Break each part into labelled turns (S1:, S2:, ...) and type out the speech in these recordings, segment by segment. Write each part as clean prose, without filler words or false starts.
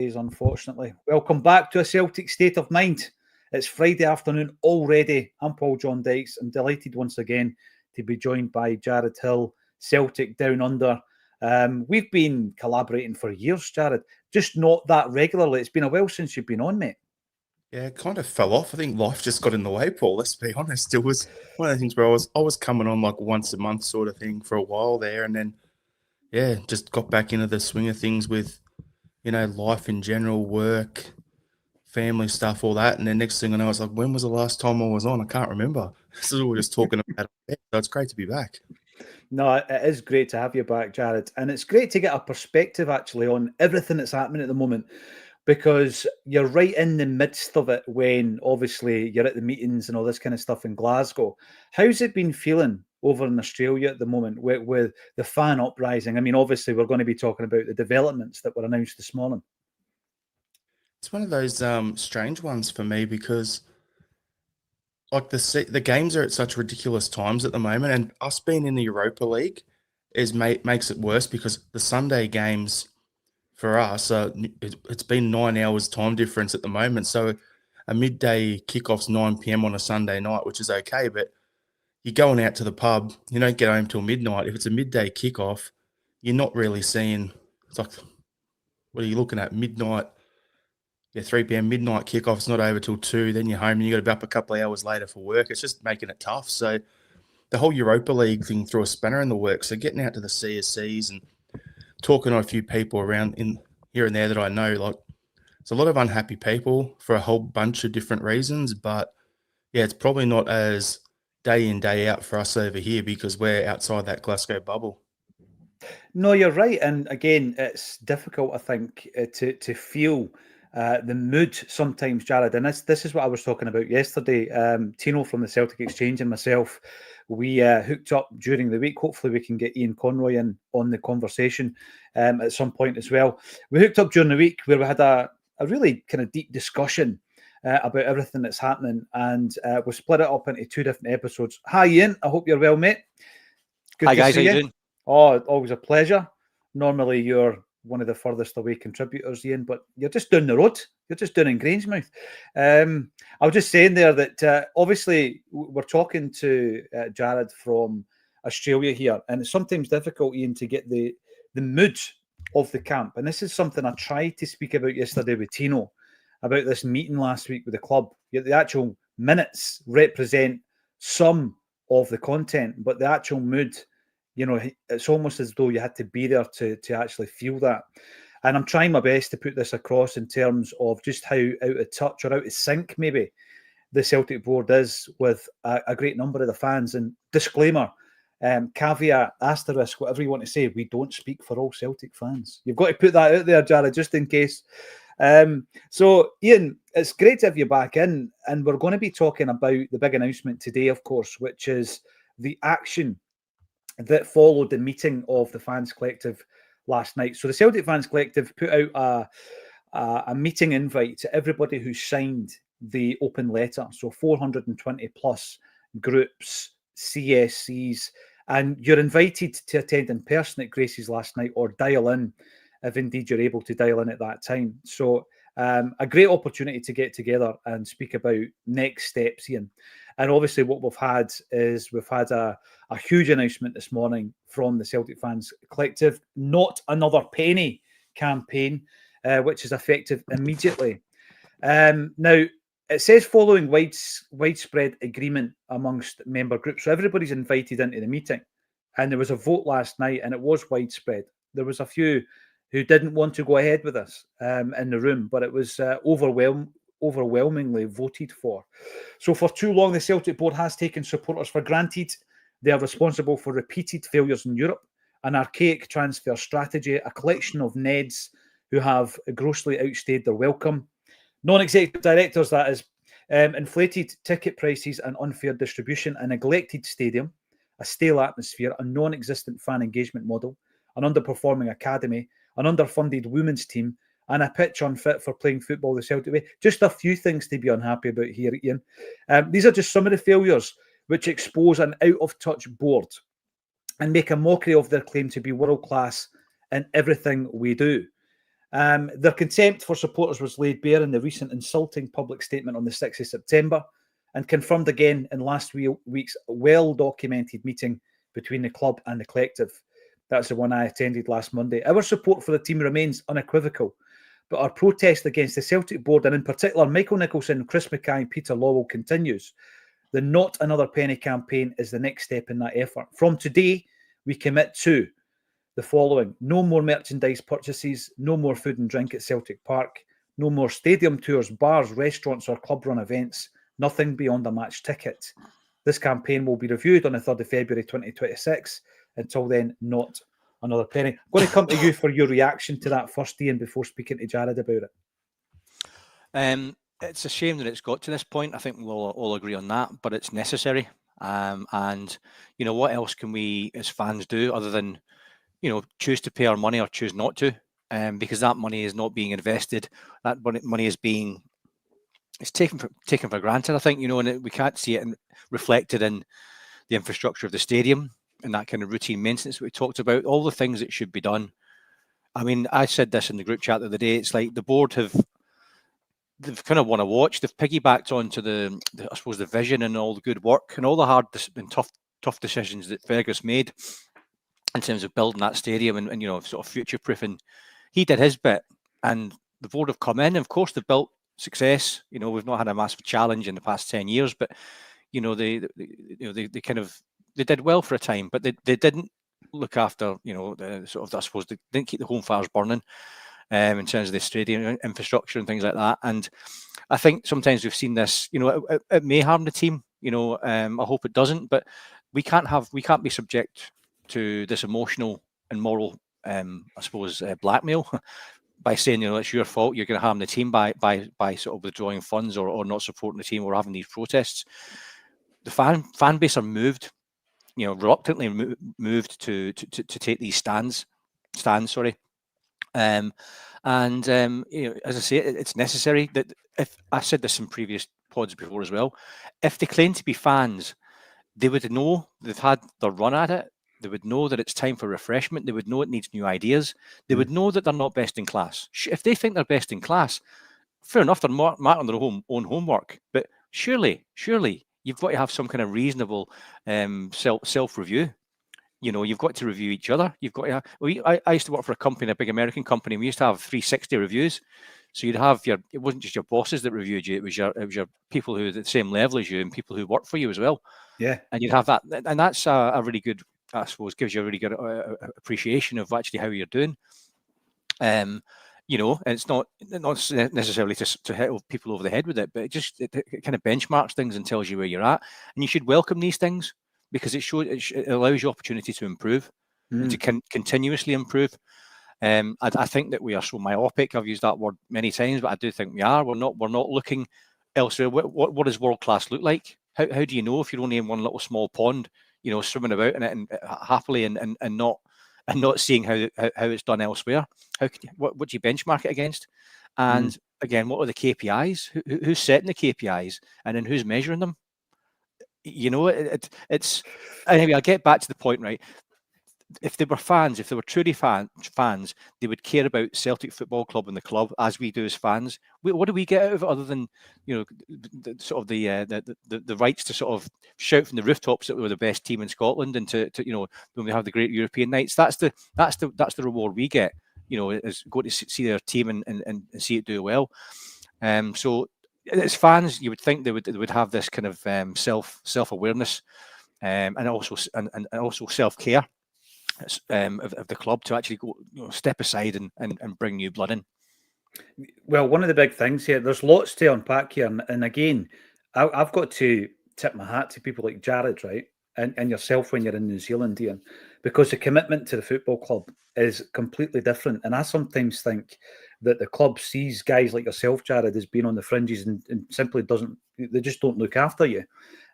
S1: Unfortunately. Welcome back to A Celtic State of Mind. It's Friday afternoon already. I'm Paul John Dykes. I'm delighted once again to be joined by Jared Hill, Celtic Down Under. We've been collaborating for years, Jared, just not that regularly. It's been a while since you've been on, mate.
S2: Yeah, it kind of fell off. I think life just got in the way, Paul. Let's be honest. It was one of the things where I was coming on like once a month sort of thing for a while there, and then just got back into the swing of things with life in general, work, family stuff, all that. And then next thing I know, it's like, when was the last time I was on? I can't remember. This is what we're just talking about. So it's great to be back.
S1: No, it is great to have you back, Jared. And it's great to get a perspective actually on everything that's happening at the moment, because you're right in the midst of it when obviously you're at the meetings and all this kind of stuff in Glasgow. How's it been feeling over in Australia at the moment with the fan uprising? I mean, obviously we're going to be talking about the developments that were announced this morning.
S2: It's one of those strange ones for me because like the games are at such ridiculous times at the moment, and us being in the Europa League makes it worse because the Sunday games for us, it's been 9 hours time difference at the moment. So a midday kickoff's 9 p.m. on a Sunday night, which is okay. But you're going out to the pub, you don't get home till midnight. If it's a midday kickoff, you're not really seeing. It's like, what are you looking at? Midnight, 3 p.m. midnight kickoff. It's not over till 2. Then you're home and you got to be up a couple of hours later for work. It's just making it tough. So the whole Europa League thing threw a spanner in the works. So getting out to the CSCs and talking to a few people around in here and there that I know, like, there's a lot of unhappy people for a whole bunch of different reasons, but it's probably not as day in, day out for us over here because we're outside that Glasgow bubble.
S1: No, you're right. And again, it's difficult, I think, to feel the mood sometimes, Jared. And this is what I was talking about yesterday. Tino from the Celtic Exchange and myself, we hooked up during the week. Hopefully we can get Ian Conroy in on the conversation at some point as well. We hooked up during the week where we had a really kind of deep discussion about everything that's happening, and we split it up into 2 different episodes. Hi, Ian. I hope you're well, mate.
S3: Good Hi, guys. How you doing?
S1: Oh, always a pleasure. Normally, you're one of the furthest away contributors, Ian, but you're just down the road. You're just down in Grangemouth. I was just saying there that obviously we're talking to Jared from Australia here, and it's sometimes difficult, Ian, to get the mood of the camp. And this is something I tried to speak about yesterday with Tino, about this meeting last week with the club. The actual minutes represent some of the content, but the actual mood, it's almost as though you had to be there to actually feel that. And I'm trying my best to put this across in terms of just how out of touch or out of sync maybe the Celtic board is with a great number of the fans. And disclaimer, caveat, asterisk, whatever you want to say, we don't speak for all Celtic fans. You've got to put that out there, Jared, just in case. So, Ian, it's great to have you back in. And we're going to be talking about the big announcement today, of course, which is the action that followed the meeting of the Fans Collective last night. So the Celtic Fans Collective put out a meeting invite to everybody who signed the open letter. So 420 plus groups, CSCs, and you're invited to attend in person at Gracie's last night or dial in if indeed you're able to dial in at that time. So a great opportunity to get together and speak about next steps, Ian. And obviously what we've had a huge announcement this morning from the Celtic Fans Collective, Not Another Penny campaign, which is effective immediately. Now, it says following widespread agreement amongst member groups. So everybody's invited into the meeting. And there was a vote last night and it was widespread. There was a few who didn't want to go ahead with this in the room, but it was overwhelmingly voted for. So for too long, the Celtic board has taken supporters for granted. They are responsible for repeated failures in Europe, an archaic transfer strategy, a collection of Neds who have grossly outstayed their welcome. Non-executive directors, that is, inflated ticket prices and unfair distribution, a neglected stadium, a stale atmosphere, a non-existent fan engagement model, an underperforming academy, an underfunded women's team, and a pitch unfit for playing football the Celtic way. Just a few things to be unhappy about here, Ian. These are just some of the failures which expose an out-of-touch board and make a mockery of their claim to be world-class in everything we do. Their contempt for supporters was laid bare in the recent insulting public statement on the 6th of September and confirmed again in last week's well-documented meeting between the club and the collective. That's the one I attended last Monday. Our support for the team remains unequivocal, but our protest against the Celtic board, and in particular Michael Nicholson, Chris Mackay and Peter Lawwell, continues. The Not Another Penny campaign is the next step in that effort. From today, we commit to the following: no more merchandise purchases, no more food and drink at Celtic Park, no more stadium tours, bars, restaurants or club-run events, nothing beyond a match ticket. This campaign will be reviewed on the 3rd of February 2026. Until then, not another penny. I'm going to come to you for your reaction to that first, Ian, before speaking to Jared about it.
S3: It's a shame that it's got to this point. I think we'll all agree on that, but it's necessary. And, you know, what else can we as fans do other than, you know, choose to pay our money or choose not to? Because that money is not being invested. That money is being... It's taken for granted, I think, you know, and we can't see it reflected in the infrastructure of the stadium and that kind of routine maintenance we talked about, all the things that should be done. I mean, I said this in the group chat the other day. It's like the board they've kind of won a watch. They've piggybacked onto the I suppose, the vision and all the good work and all the hard and tough decisions that Fergus made in terms of building that stadium and you know, sort of future proofing. He did his bit, and the board have come in. And of course, they've built success. You know, we've not had a massive challenge in the past 10 years, but you know, they did well for a time, but they didn't look after, you know, the sort of, I suppose, they didn't keep the home fires burning in terms of the stadium infrastructure and things like that. And I think sometimes we've seen this, you know, it may harm the team, you know, I hope it doesn't, but we can't be subject to this emotional and moral, I suppose, blackmail by saying, you know, it's your fault, you're going to harm the team by sort of withdrawing funds or not supporting the team or having these protests. The fan base are moved, you know, reluctantly moved to take these stands. Sorry, and you know, as I say, it's necessary. That if I said this in previous pods before as well, if they claim to be fans, they would know they've had their run at it. They would know that it's time for refreshment. They would know it needs new ideas. They would know that they're not best in class. If they think they're best in class, fair enough, they're marking their own homework. But surely, you've got to have some kind of reasonable self-review. You know, you've got to review each other. You've got to have, I used to work for a company, a big American company. We used to have 360 reviews. So you'd have it wasn't just your bosses that reviewed you. It was your people who are at the same level as you and people who work for you as well.
S1: Yeah.
S3: And you'd have that. And that's a really good, I suppose, gives you a really good appreciation of actually how you're doing. You know, and it's not necessarily to hit people over the head with it, but it kind of benchmarks things and tells you where you're at. And you should welcome these things because it allows you opportunity to improve and to continuously improve. I think that we are so myopic. I've used that word many times, but I do think we are. We're not looking elsewhere. What does world class look like? How do you know if you're only in one little small pond, you know, swimming about in it and happily and not seeing how it's done elsewhere? What do you benchmark it against? And again, what are the KPIs? Who's setting the KPIs, and then who's measuring them? You know, it's anyway. I'll get back to the point, right? If they were fans, if they were truly fans, they would care about Celtic Football Club and the club as we do as fans. What do we get out of it other than, you know, the rights to sort of shout from the rooftops that we were the best team in Scotland and to you know, when we have the great European nights? That's the reward we get. You know, is go to see their team and see it do well. So as fans, you would think they would have this kind of self-awareness and also self-care of the club to actually go, you know, step aside and bring new blood in.
S1: Well, one of the big things here, there's lots to unpack here, and again, I've got to tip my hat to people like Jared, right, and yourself when you're in New Zealand, Ian, because the commitment to the football club is completely different. And I sometimes think that the club sees guys like yourself, Jared, as being on the fringes and simply they just don't look after you.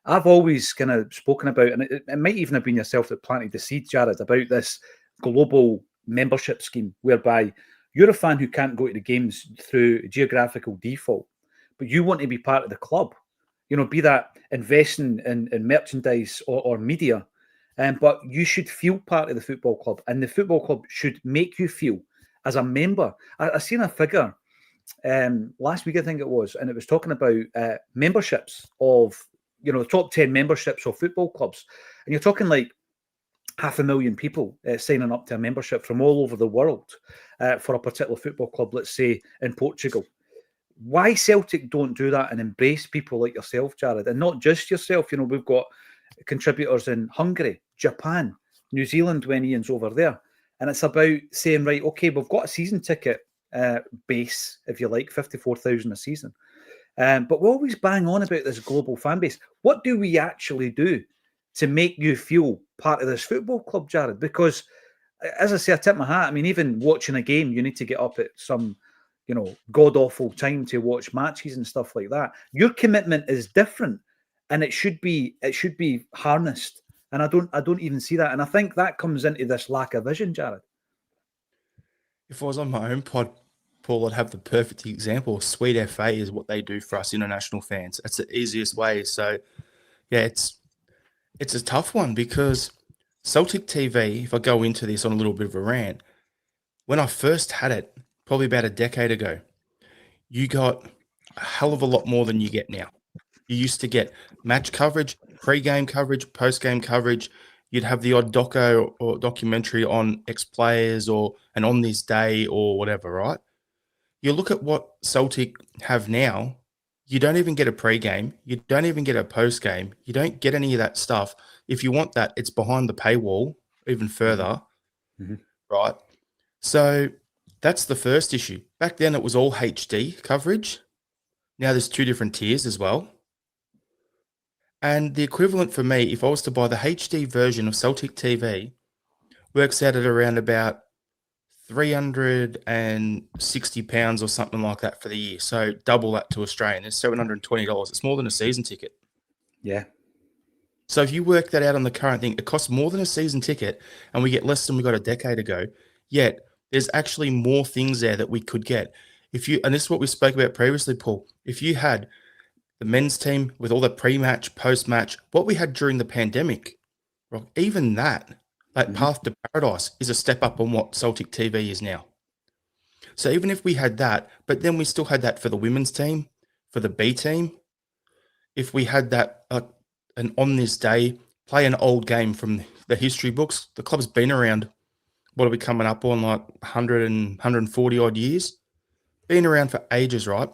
S1: I've always kind of spoken about, and it might even have been yourself that planted the seed, Jared, about this global membership scheme whereby you're a fan who can't go to the games through geographical default, but you want to be part of the club. You know, be that investing in merchandise or media, but you should feel part of the football club, and the football club should make you feel as a member. I seen a figure last week, I think it was, and it was talking about memberships of, the top 10 memberships of football clubs. And you're talking like 500,000 people signing up to a membership from all over the world for a particular football club, let's say in Portugal. Why Celtic don't do that and embrace people like yourself, Jared, and not just yourself? We've got contributors in Hungary, Japan, New Zealand when Ian's over there. And it's about saying, right, okay, we've got a season ticket base, if you like, 54,000 a season. But we always bang on about this global fan base. What do we actually do to make you feel part of this football club, Jared? Because, as I say, I tip my hat. I mean, even watching a game, you need to get up at some, god-awful time to watch matches and stuff like that. Your commitment is different, and it should be harnessed. And I don't even see that. And I think that comes into this lack of vision, Jared.
S2: If I was on my own pod, Paul, I'd have the perfect example. Sweet FA is what they do for us international fans. That's the easiest way. So, yeah, it's a tough one because Celtic TV, if I go into this on a little bit of a rant, when I first had it, probably about a decade ago, you got a hell of a lot more than you get now. You used to get match coverage, pre-game coverage, post-game coverage. You'd have the odd doco or documentary on ex-players and on this day or whatever, right? You look at what Celtic have now, you don't even get a pre-game. You don't even get a post-game. You don't get any of that stuff. If you want that, it's behind the paywall even further, right? So that's the first issue. Back then, it was all HD coverage. Now there's 2 different tiers as well. And the equivalent for me, if I was to buy the HD version of Celtic TV, works out at around about £360 or something like that for the year. So double that to Australian. It's $720. It's more than a season ticket.
S1: Yeah.
S2: So if you work that out on the current thing, it costs more than a season ticket, and we get less than we got a decade ago. Yet there's actually more things there that we could get. And this is what we spoke about previously, Paul. If you had the men's team with all the pre-match, post-match, what we had during the pandemic, even that, like Path to Paradise, is a step up on what Celtic TV is now. So even if we had that, but then we still had that for the women's team, for the B team, if we had that, and on this day, play an old game from the history books, the club's been around, what are we coming up on, like 100 and 140 odd years? Been around for ages, right?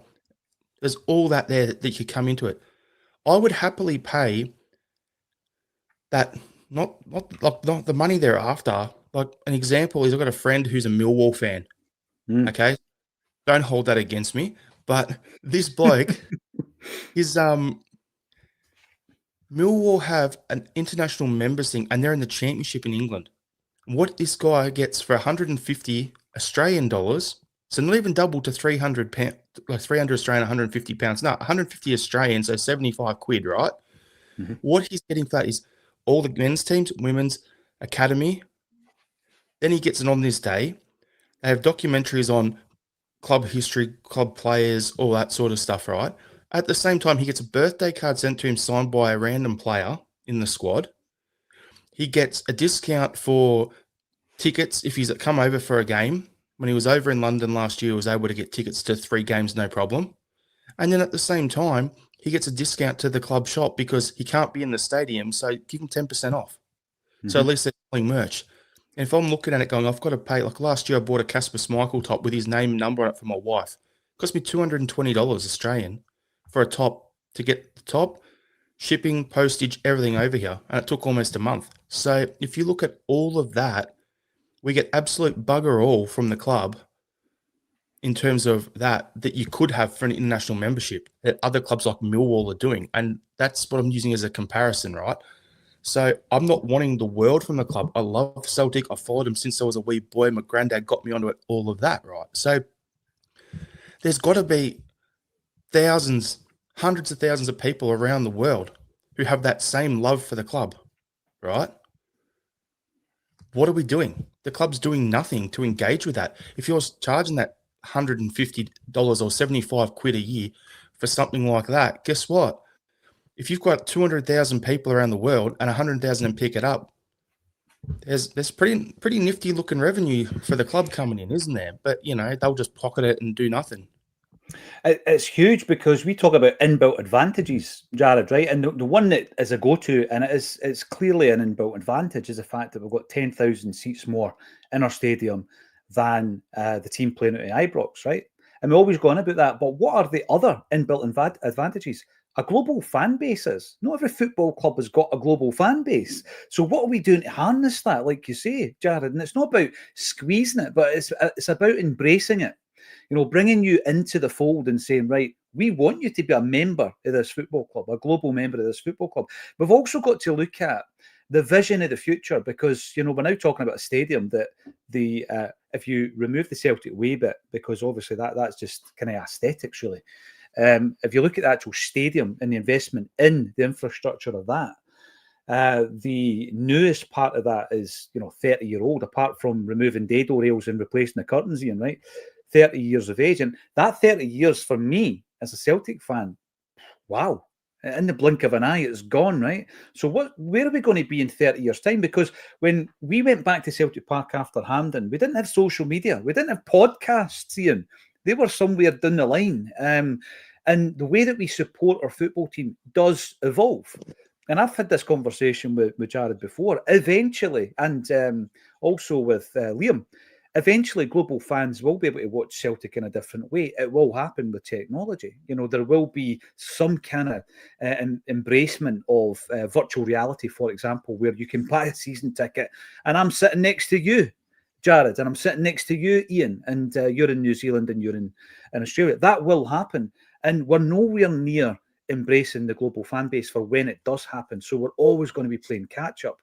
S2: There's all that there that you could come into it. I would happily pay that, not the money thereafter. Like an example is I've got a friend who's a Millwall fan. Okay, don't hold that against me. But this bloke, his Millwall have an international members thing, and they're in the championship in England. What this guy gets for 150 Australian dollars. So not even double to 300 pounds, like 300 Australian, 150 pounds. No, 150 Australian, so 75 quid, right? What he's getting for that is all the men's teams, women's, academy. Then he gets it on this day. They have documentaries on club history, club players, all that sort of stuff, right? At the same time, he gets a birthday card sent to him signed by a random player in the squad. He gets a discount for tickets if he's come over for a game. When he was over in London last year, he was able to get tickets to 3 games, no problem. And then at the same time, he gets a discount to the club shop because he can't be in the stadium, so give him 10% off. So at least they're selling merch. And if I'm looking at it going, I've got to pay, like last year I bought a Casper Schmeichel top with his name and number on it for my wife. It cost me $220 Australian for a top to get the top, shipping, postage, everything over here. And it took almost a month. So if you look at all of that, we get absolute bugger all from the club in terms of that you could have for an international membership that other clubs like Millwall are doing. And that's what I'm using as a comparison, right? So I'm not wanting the world from the club. I love Celtic. I followed them since I was a wee boy. My granddad got me onto it, all of that, right? So there's got to be thousands, hundreds of thousands of people around the world who have that same love for the club, right? What are we doing? The club's doing nothing to engage with that. If you're charging that $150 or 75 quid a year for something like that, guess what? If you've got 200,000 people around the world and 100,000 pick it up, There's pretty nifty looking revenue for the club coming in, isn't there? But they'll just pocket it and do nothing.
S1: It's huge because we talk about inbuilt advantages, Jared, right? And the one that is a go-to, and it's clearly an inbuilt advantage, is the fact that we've got 10,000 seats more in our stadium than the team playing at Ibrox, right? And we always go on about that. But what are the other inbuilt advantages? A global fan base is. Not every football club has got a global fan base. So what are we doing to harness that, like you say, Jared? And it's not about squeezing it, but it's about embracing it. Bringing you into the fold and saying, right, we want you to be a member of this football club, a global member of this football club. We've also got to look at the vision of the future because, we're now talking about a stadium that if you remove the Celtic way bit, because obviously that's just kind of aesthetics, really. If you look at the actual stadium and the investment in the infrastructure of that, the newest part of that is, 30-year-old, apart from removing dado rails and replacing the curtains, Ian, right? 30 years of age. And that 30 years for me as a Celtic fan, wow, in the blink of an eye, it's gone, right? So where are we going to be in 30 years' time? Because when we went back to Celtic Park after Hampden, we didn't have social media. We didn't have podcasts, Ian. They were somewhere down the line. And the way that we support our football team does evolve. And I've had this conversation with Jared before. Eventually, and also with Liam, eventually global fans will be able to watch Celtic in a different way. It will happen with technology. There will be some kind of embracement of virtual reality, for example, where you can buy a season ticket and I'm sitting next to you, Jared, and I'm sitting next to you, Ian, and you're in New Zealand and you're in Australia. That will happen. And we're nowhere near embracing the global fan base for when it does happen. So we're always going to be playing catch up.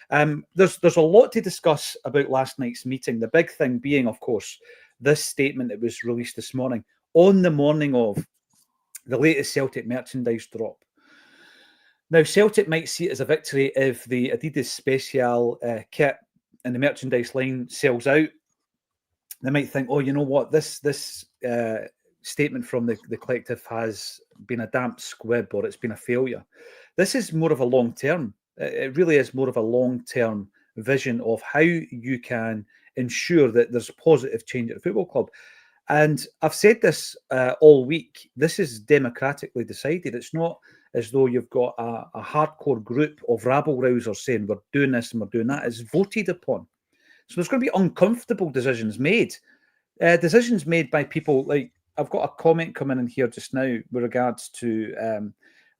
S1: There's a lot to discuss about last night's meeting. The big thing being, of course, this statement that was released this morning on the morning of the latest Celtic merchandise drop. Now, Celtic might see it as a victory if the Adidas Special kit and the merchandise line sells out. They might think, oh, you know what, this statement from the collective has been a damp squib or it's been a failure. This is more of a long term. It really is more of a long term vision of how you can ensure that there's positive change at the football club. And I've said this all week. This is democratically decided. It's not as though you've got a hardcore group of rabble-rousers saying we're doing this and we're doing that. It's voted upon. So there's going to be uncomfortable decisions made. Decisions made by people like, I've got a comment coming in here just now with regards to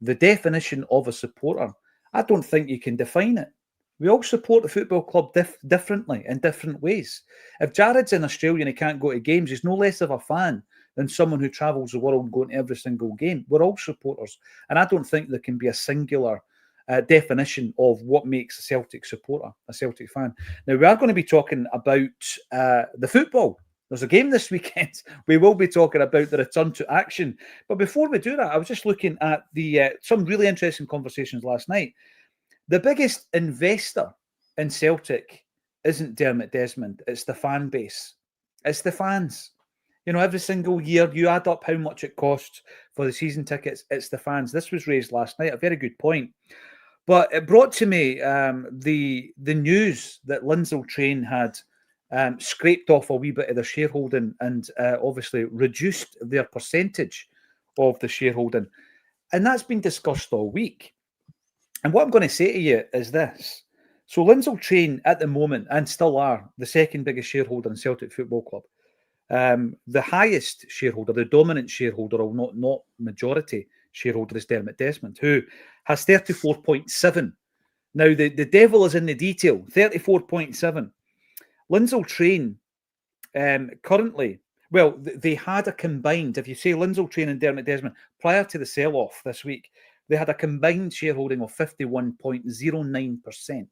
S1: the definition of a supporter. I don't think you can define it. We all support the football club differently in different ways. If Jared's in Australia and he can't go to games, he's no less of a fan than someone who travels the world going to every single game. We're all supporters. And I don't think there can be a singular definition of what makes a Celtic supporter, a Celtic fan. Now, we are going to be talking about the football. There's a game this weekend. We will be talking about the return to action. But before we do that, I was just looking at some really interesting conversations last night. The biggest investor in Celtic isn't Dermot Desmond. It's the fan base. It's the fans. Every single year you add up how much it costs for the season tickets. It's the fans. This was raised last night. A very good point. But it brought to me the news that Lindsay Train had scraped off a wee bit of their shareholding and obviously reduced their percentage of the shareholding. And that's been discussed all week. And what I'm going to say to you is this. So Lindsay Train at the moment, and still are, the second biggest shareholder in Celtic Football Club. The highest shareholder, the dominant shareholder, or not majority shareholder, is Dermot Desmond, who has 34.7. Now, the devil is in the detail, 34.7. Lindsay Train currently, well, they had a combined, if you say Lindsay Train and Dermot Desmond, prior to the sell-off this week, they had a combined shareholding of 51.09%.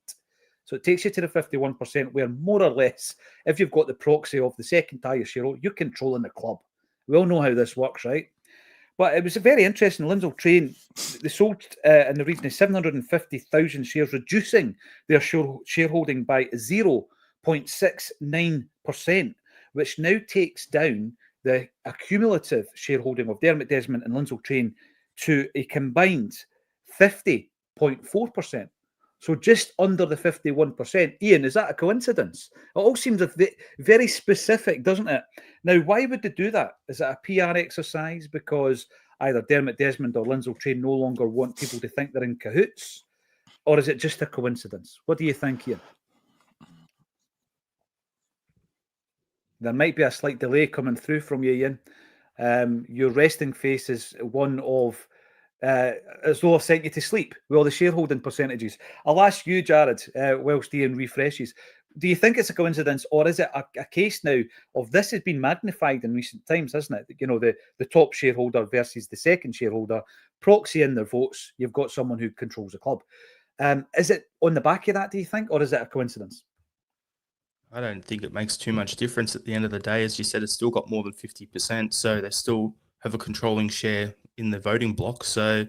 S1: So it takes you to the 51%, where more or less, if you've got the proxy of the second highest shareholder, you're controlling the club. We all know how this works, right? But it was a very interesting. Lindsay Train, they sold in the region of 750,000 shares, reducing their shareholding by 0.69%, which now takes down the accumulative shareholding of Dermot Desmond and Lindsay Train to a combined 50.4%. So just under the 51%. Ian, is that a coincidence? It all seems very specific, doesn't it? Now, why would they do that? Is it a PR exercise because either Dermot Desmond or Lindsay Train no longer want people to think they're in cahoots? Or is it just a coincidence? What do you think, Ian? There might be a slight delay coming through from you, Ian. Your resting face is one of as though I've sent you to sleep with all the shareholding percentages. I'll ask you, Jared, whilst Ian refreshes. Do you think it's a coincidence, or is it a case now of this has been magnified in recent times, hasn't it? You know, the top shareholder versus the second shareholder, proxy in their votes, you've got someone who controls the club. Is it on the back of that, do you think, or is it a coincidence?
S2: I don't think it makes too much difference at the end of the day. As you said, it's still got more than 50%, so they still have a controlling share in the voting block. So,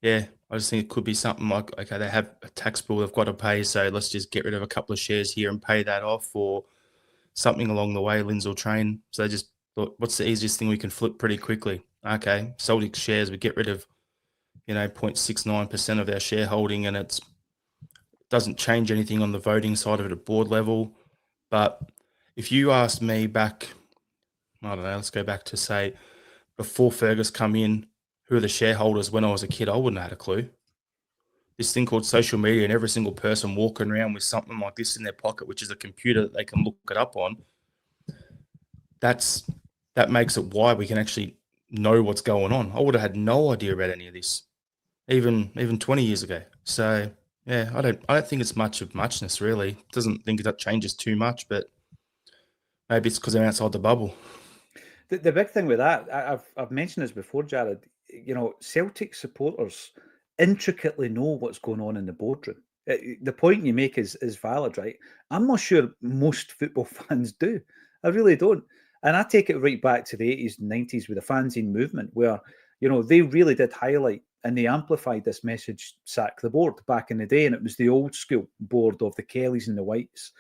S2: yeah, I just think it could be something like, okay, they have a tax bill they've got to pay, so let's just get rid of a couple of shares here and pay that off, or something along the way, Lindsay Train. So they just thought, what's the easiest thing we can flip pretty quickly? Okay, Celtic shares, we get rid of, 0.69% of their shareholding, and it doesn't change anything on the voting side of it at board level. But if you asked me back, I don't know, let's go back to, say, before Fergus come in, who are the shareholders when I was a kid, I wouldn't have had a clue. This thing called social media and every single person walking around with something like this in their pocket, which is a computer that they can look it up on, that makes it why we can actually know what's going on. I would have had no idea about any of this, even 20 years ago. So yeah, I don't think it's much of muchness, really. Doesn't think that changes too much, but maybe it's because they're outside the bubble.
S1: The big thing with that, I've mentioned this before, Jared. Celtic supporters intricately know what's going on in the boardroom. The point you make is valid, right? I'm not sure most football fans do. I really don't. And I take it right back to the 80s and 90s with the fanzine movement, where they really did highlight and they amplified this message: sack the board, back in the day, and it was the old school board of the Kellys and the Whites.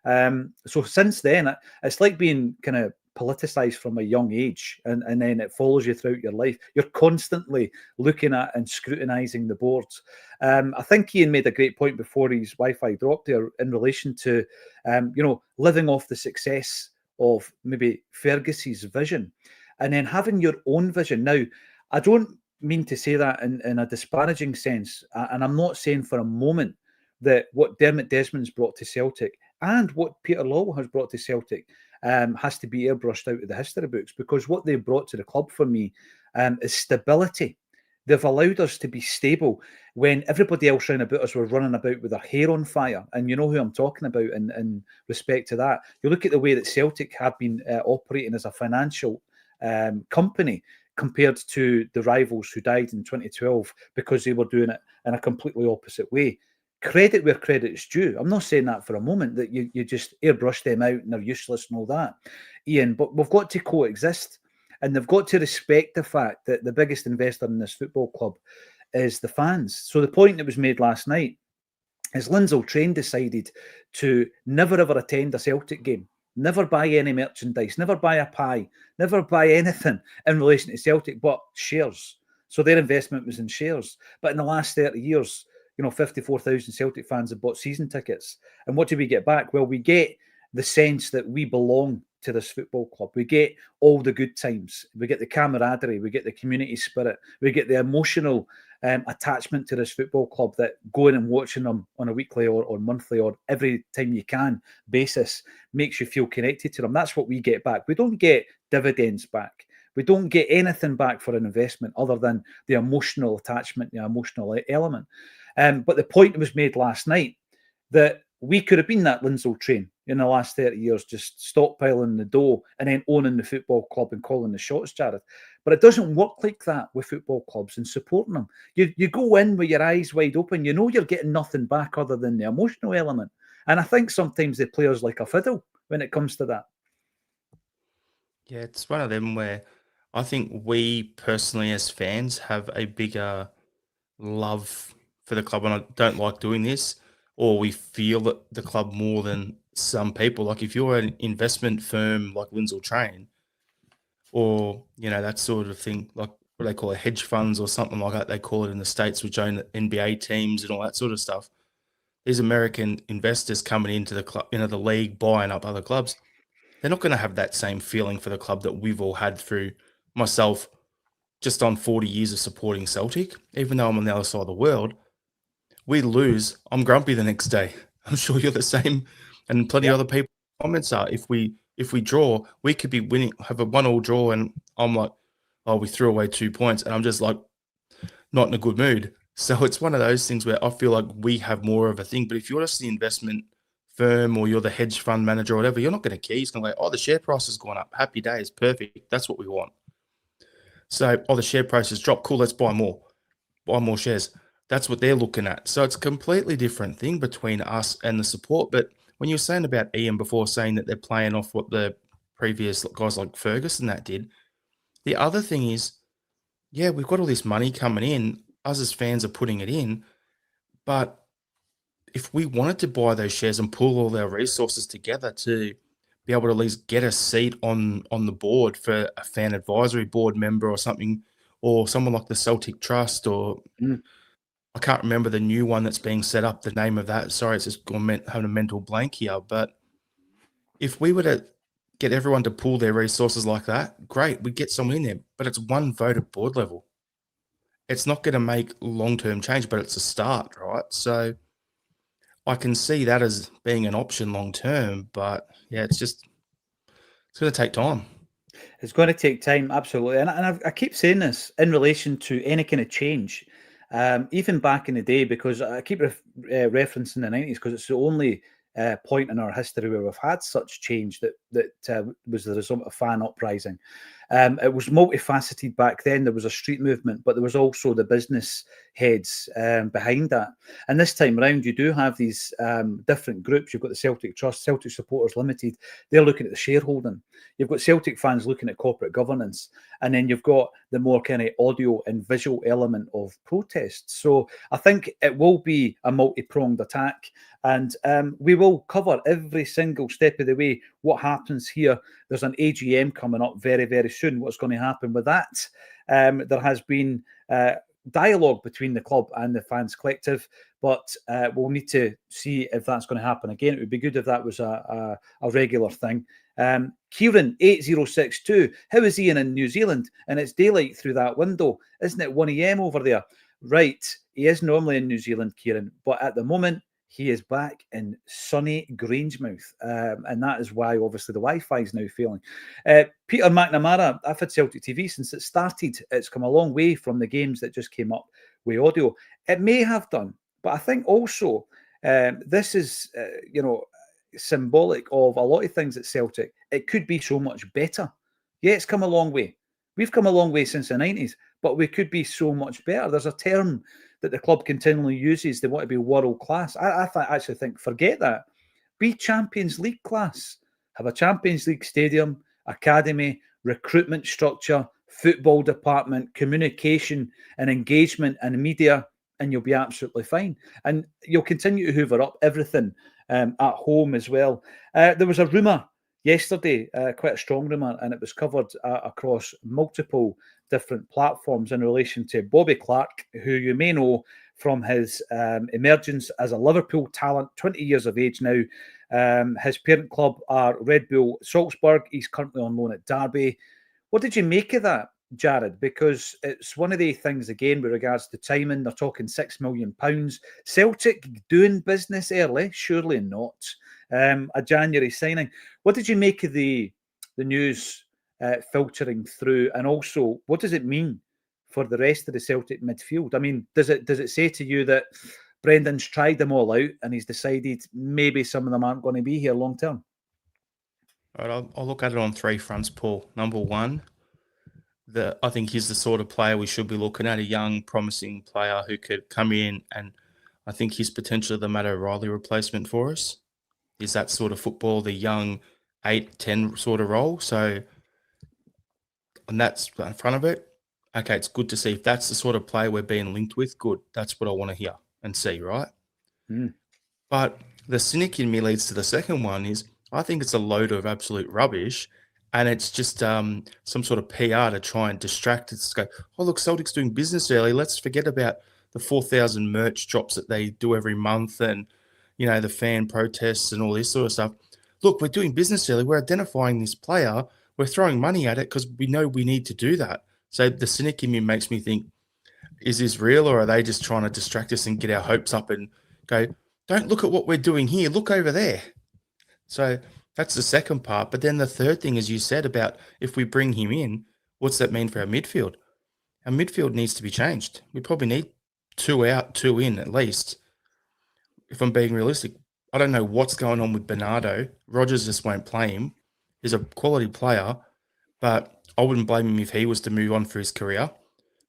S1: So since then, it's like being kind of politicized from a young age, and then it follows you throughout your life. You're constantly looking at and scrutinizing the boards. I think Ian made a great point before his Wi-Fi dropped there in relation to living off the success of maybe Fergus's vision and then having your own vision. Now, I don't mean to say that in a disparaging sense, and I'm not saying for a moment that what Dermot Desmond's brought to Celtic and what Peter Lawwell has brought to Celtic has to be airbrushed out of the history books, because what they've brought to the club for me is stability. They've allowed us to be stable when everybody else around about us were running about with their hair on fire. And you know who I'm talking about in respect to that. You look at the way that Celtic have been operating as a financial company compared to the rivals who died in 2012 because they were doing it in a completely opposite way. Credit where credit is due. I'm not saying that for a moment, that you just airbrush them out and they're useless and all that, Ian, but we've got to coexist, and they've got to respect the fact that the biggest investor in this football club is the fans. So the point that was made last night is Lindsay Train decided to never ever attend a Celtic game, never buy any merchandise, never buy a pie, never buy anything in relation to Celtic but shares. So their investment was in shares. But in the last 30 years, 54,000 Celtic fans have bought season tickets. And what do we get back? Well, we get the sense that we belong to this football club. We get all the good times. We get the camaraderie. We get the community spirit. We get the emotional attachment to this football club, that going and watching them on a weekly or monthly or every time you can basis makes you feel connected to them. That's what we get back. We don't get dividends back. We don't get anything back for an investment other than the emotional attachment, the emotional element. But the point was made last night that we could have been that Lindsay Train in the last 30 years, just stockpiling the dough and then owning the football club and calling the shots, Jared. But it doesn't work like that with football clubs and supporting them. You go in with your eyes wide open. You know you're getting nothing back other than the emotional element. And I think sometimes the players like a fiddle when it comes to that.
S2: Yeah, it's one of them where I think we personally as fans have a bigger love for the club, and I don't like doing this, or we feel that the club more than some people. Like if you're an investment firm like Lindsay Train, or that sort of thing, like what they call it, hedge funds or something like that, they call it in the States, which own the NBA teams and all that sort of stuff. these American investors coming into the club, the league, buying up other clubs, they're not going to have that same feeling for the club that we've all had through myself, just on 40 years of supporting Celtic. Even though I'm on the other side of the world, we lose, I'm grumpy the next day. I'm sure you're the same, and plenty of other people comments are. If we draw, we could be winning, have a 1-1 draw, and I'm like, oh, we threw away 2 points, and I'm just like, not in a good mood. So it's one of those things where I feel like we have more of a thing. But if you're just the investment firm or you're the hedge fund manager or whatever, you're not going to care. You're going to go, oh, the share price has gone up. Happy days. Perfect. That's what we want. So, oh, the share price has dropped. Cool. Let's buy more. Buy more shares. That's what they're looking at. So it's a completely different thing between us and the support. But when you were saying about Ian before, saying that they're playing off what the previous guys like Ferguson that did, the other thing is, yeah, we've got all this money coming in. Us as fans are putting it in. But if we wanted to buy those shares and pull all our resources together to be able to at least get a seat on the board for a fan advisory board member or something, or someone like the Celtic Trust, or I can't remember the new one that's being set up, the name of that. Sorry, it's just having a mental blank here. But if we were to get everyone to pool their resources like that, great, we'd get someone in there. But it's one vote at board level. It's not going to make long-term change, but it's a start, right? So I can see that as being an option long-term, but yeah, it's going to take time.
S1: It's going to take time, absolutely. And I keep saying this in relation to any kind of change, even back in the day, because I keep referencing the 90s because it's the only point in our history where we've had such change that was the result of fan uprising. It was multifaceted back then. There was a street movement, but there was also the business heads behind that. And this time around, you do have these different groups. You've got the Celtic Trust, Celtic Supporters Limited. They're looking at the shareholding. You've got Celtic fans looking at corporate governance. And then you've got the more kind of audio and visual element of protests. So I think it will be a multi-pronged attack. And we will cover every single step of the way what happens here. There's an AGM coming up very, very soon. What's going to happen with that? There has been dialogue between the club and the fans collective, but we'll need to see if that's going to happen again. It would be good if that was a regular thing. Kieran 8062, how is Ian in New Zealand? And it's daylight through that window. Isn't it 1 a.m. over there? Right, he is normally in New Zealand, Kieran, but at the moment he is back in sunny Grangemouth, and that is why obviously the Wi-Fi is now failing. Peter McNamara, I've had Celtic TV since it started. It's come a long way from the games that just came up with audio. It may have done, but I think also this is, symbolic of a lot of things at Celtic. It could be so much better. Yeah, it's come a long way. We've come a long way since the 90s, but we could be so much better. There's a term that the club continually uses. They want to be world class. I actually think, forget that. Be Champions League class. Have a Champions League stadium, academy, recruitment structure, football department, communication and engagement and media, and you'll be absolutely fine. And you'll continue to hoover up everything at home as well. There was a rumour yesterday, quite a strong rumour, and it was covered across multiple different platforms in relation to Bobby Clark, who you may know from his emergence as a Liverpool talent, 20 years of age now. His parent club are Red Bull Salzburg. He's currently on loan at Derby. What did you make of that, Jared? Because it's one of the things, again, with regards to timing, they're talking £6 million. Celtic doing business early? Surely not. A January signing. What did you make of the news filtering through, and also what does it mean for the rest of the Celtic midfield? I mean, does it say to you that Brendan's tried them all out and he's decided maybe some of them aren't going to be here long term?
S2: All right, I'll look at it on 3 fronts, Paul. Number one, I think he's the sort of player we should be looking at, a young, promising player who could come in, and I think he's potentially the Matt O'Reilly replacement for us. Is that sort of football, the young 8-10 sort of role? So, and that's in front of it. Okay, it's good to see. If that's the sort of player we're being linked with, good. That's what I want to hear and see, right? But the cynic in me leads to the second one is I think it's a load of absolute rubbish, and it's just some sort of PR to try and distract us. Go, oh, look, Celtic's doing business early. Let's forget about the 4,000 merch drops that they do every month, and the fan protests and all this sort of stuff. Look, we're doing business early. We're identifying this player. We're throwing money at it because we know we need to do that. So the cynic in me makes me think, is this real, or are they just trying to distract us and get our hopes up and go, don't look at what we're doing here, look over there. So that's the second part. But then the third thing, as you said, about if we bring him in, what's that mean for our midfield? Our midfield needs to be changed. We probably need 2 out, 2 in at least. If I'm being realistic, I don't know what's going on with Bernardo. Rodgers just won't play him. He's a quality player, but I wouldn't blame him if he was to move on for his career.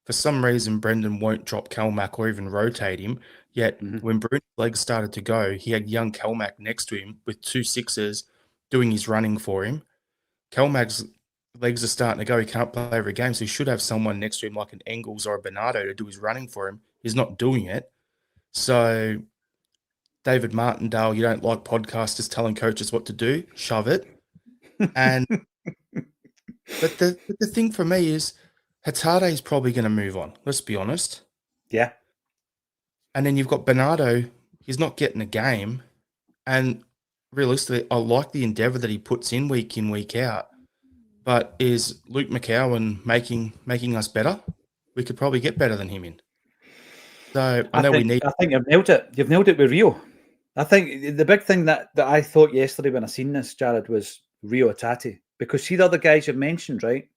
S2: For some reason, Brendan won't drop Kelmack or even rotate him. Yet when Bruno's legs started to go, he had young Kelmack next to him with 2 sixes doing his running for him. Kelmack's legs are starting to go. He can't play every game, so he should have someone next to him like an Engels or a Bernardo to do his running for him. He's not doing it. So David Martindale, you don't like podcasters telling coaches what to do, shove it. And but the thing for me is Hatade is probably going to move on. Let's be honest.
S1: Yeah.
S2: And then you've got Bernardo. He's not getting a game. And realistically, I like the endeavour that he puts in, week out. But is Luke McCowan making us better? We could probably get better than him in. So I
S1: think you've nailed it. You've nailed it with Rio. I think the big thing that I thought yesterday when I seen this, Jared, was Rio Hatate. Because see the other guys you've mentioned, right?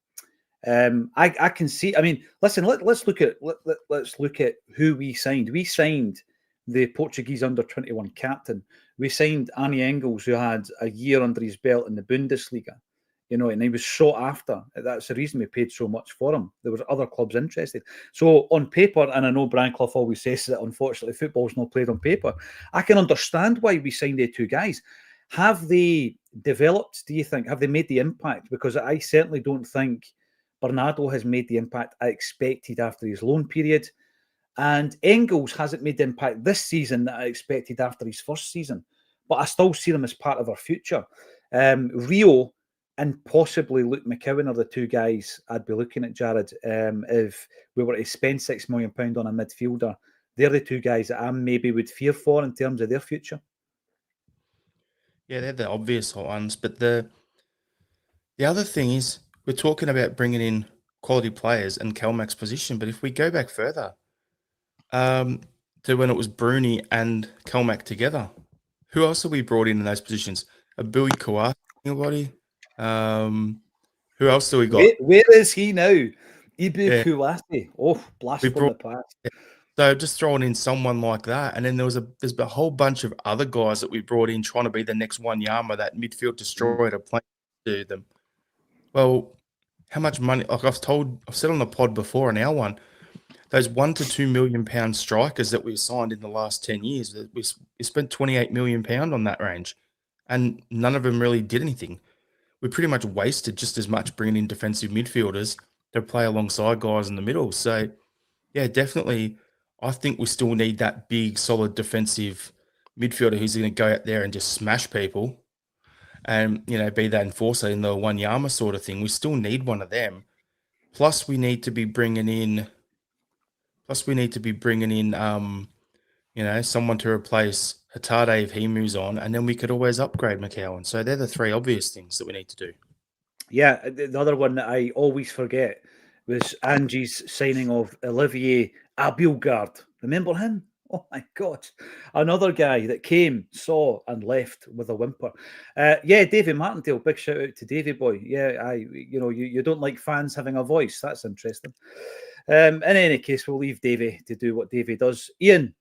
S1: I can see. I mean, listen. Let's look at who we signed. We signed the Portuguese under-21 captain. We signed Arnie Engels, who had a year under his belt in the Bundesliga. And he was sought after. That's the reason we paid so much for him. There were other clubs interested. So on paper, and I know Brian Clough always says that unfortunately football's not played on paper. I can understand why we signed the 2 guys. Have they developed, do you think? Have they made the impact? Because I certainly don't think Bernardo has made the impact I expected after his loan period. And Engels hasn't made the impact this season that I expected after his first season. But I still see them as part of our future. Rio and possibly Luke McCowan are the 2 guys I'd be looking at, Jared, if we were to spend £6 million on a midfielder. They're the 2 guys that I maybe would fear for in terms of their future.
S2: Yeah, they're the obvious ones. But the other thing is we're talking about bringing in quality players and Kelmack's position. But if we go back further to when it was Bruni and Kelmack together, who else have we brought in those positions? Abui Kouassi, anybody? Who else do we got?
S1: Where is he now? Ibu Kouassi. Oh, blast from the past.
S2: So just throwing in someone like that, and then there's a whole bunch of other guys that we brought in trying to be the next Wanyama, that midfield destroyer to play to them. Well, how much money? Like I've said on the pod before in our one, those £1 to £2 million strikers that we've signed in the last 10 years, we spent £28 million on that range, and none of them really did anything. We pretty much wasted just as much bringing in defensive midfielders to play alongside guys in the middle. So, yeah, definitely, I think we still need that big, solid defensive midfielder who's going to go out there and just smash people and, be that enforcer in the Wanyama sort of thing. We still need one of them. Plus, we need to be bringing in someone to replace Hatade if he moves on, and then we could always upgrade McCowan. So they're the 3 obvious things that we need to do.
S1: Yeah, the other one that I always forget was Angie's signing of Olivier Abilgard. Remember him? Oh my God. Another guy that came, saw, and left with a whimper. David Martindale, big shout out to Davy boy. Yeah, you don't like fans having a voice. That's interesting. In any case, we'll leave Davy to do what Davy does. Ian,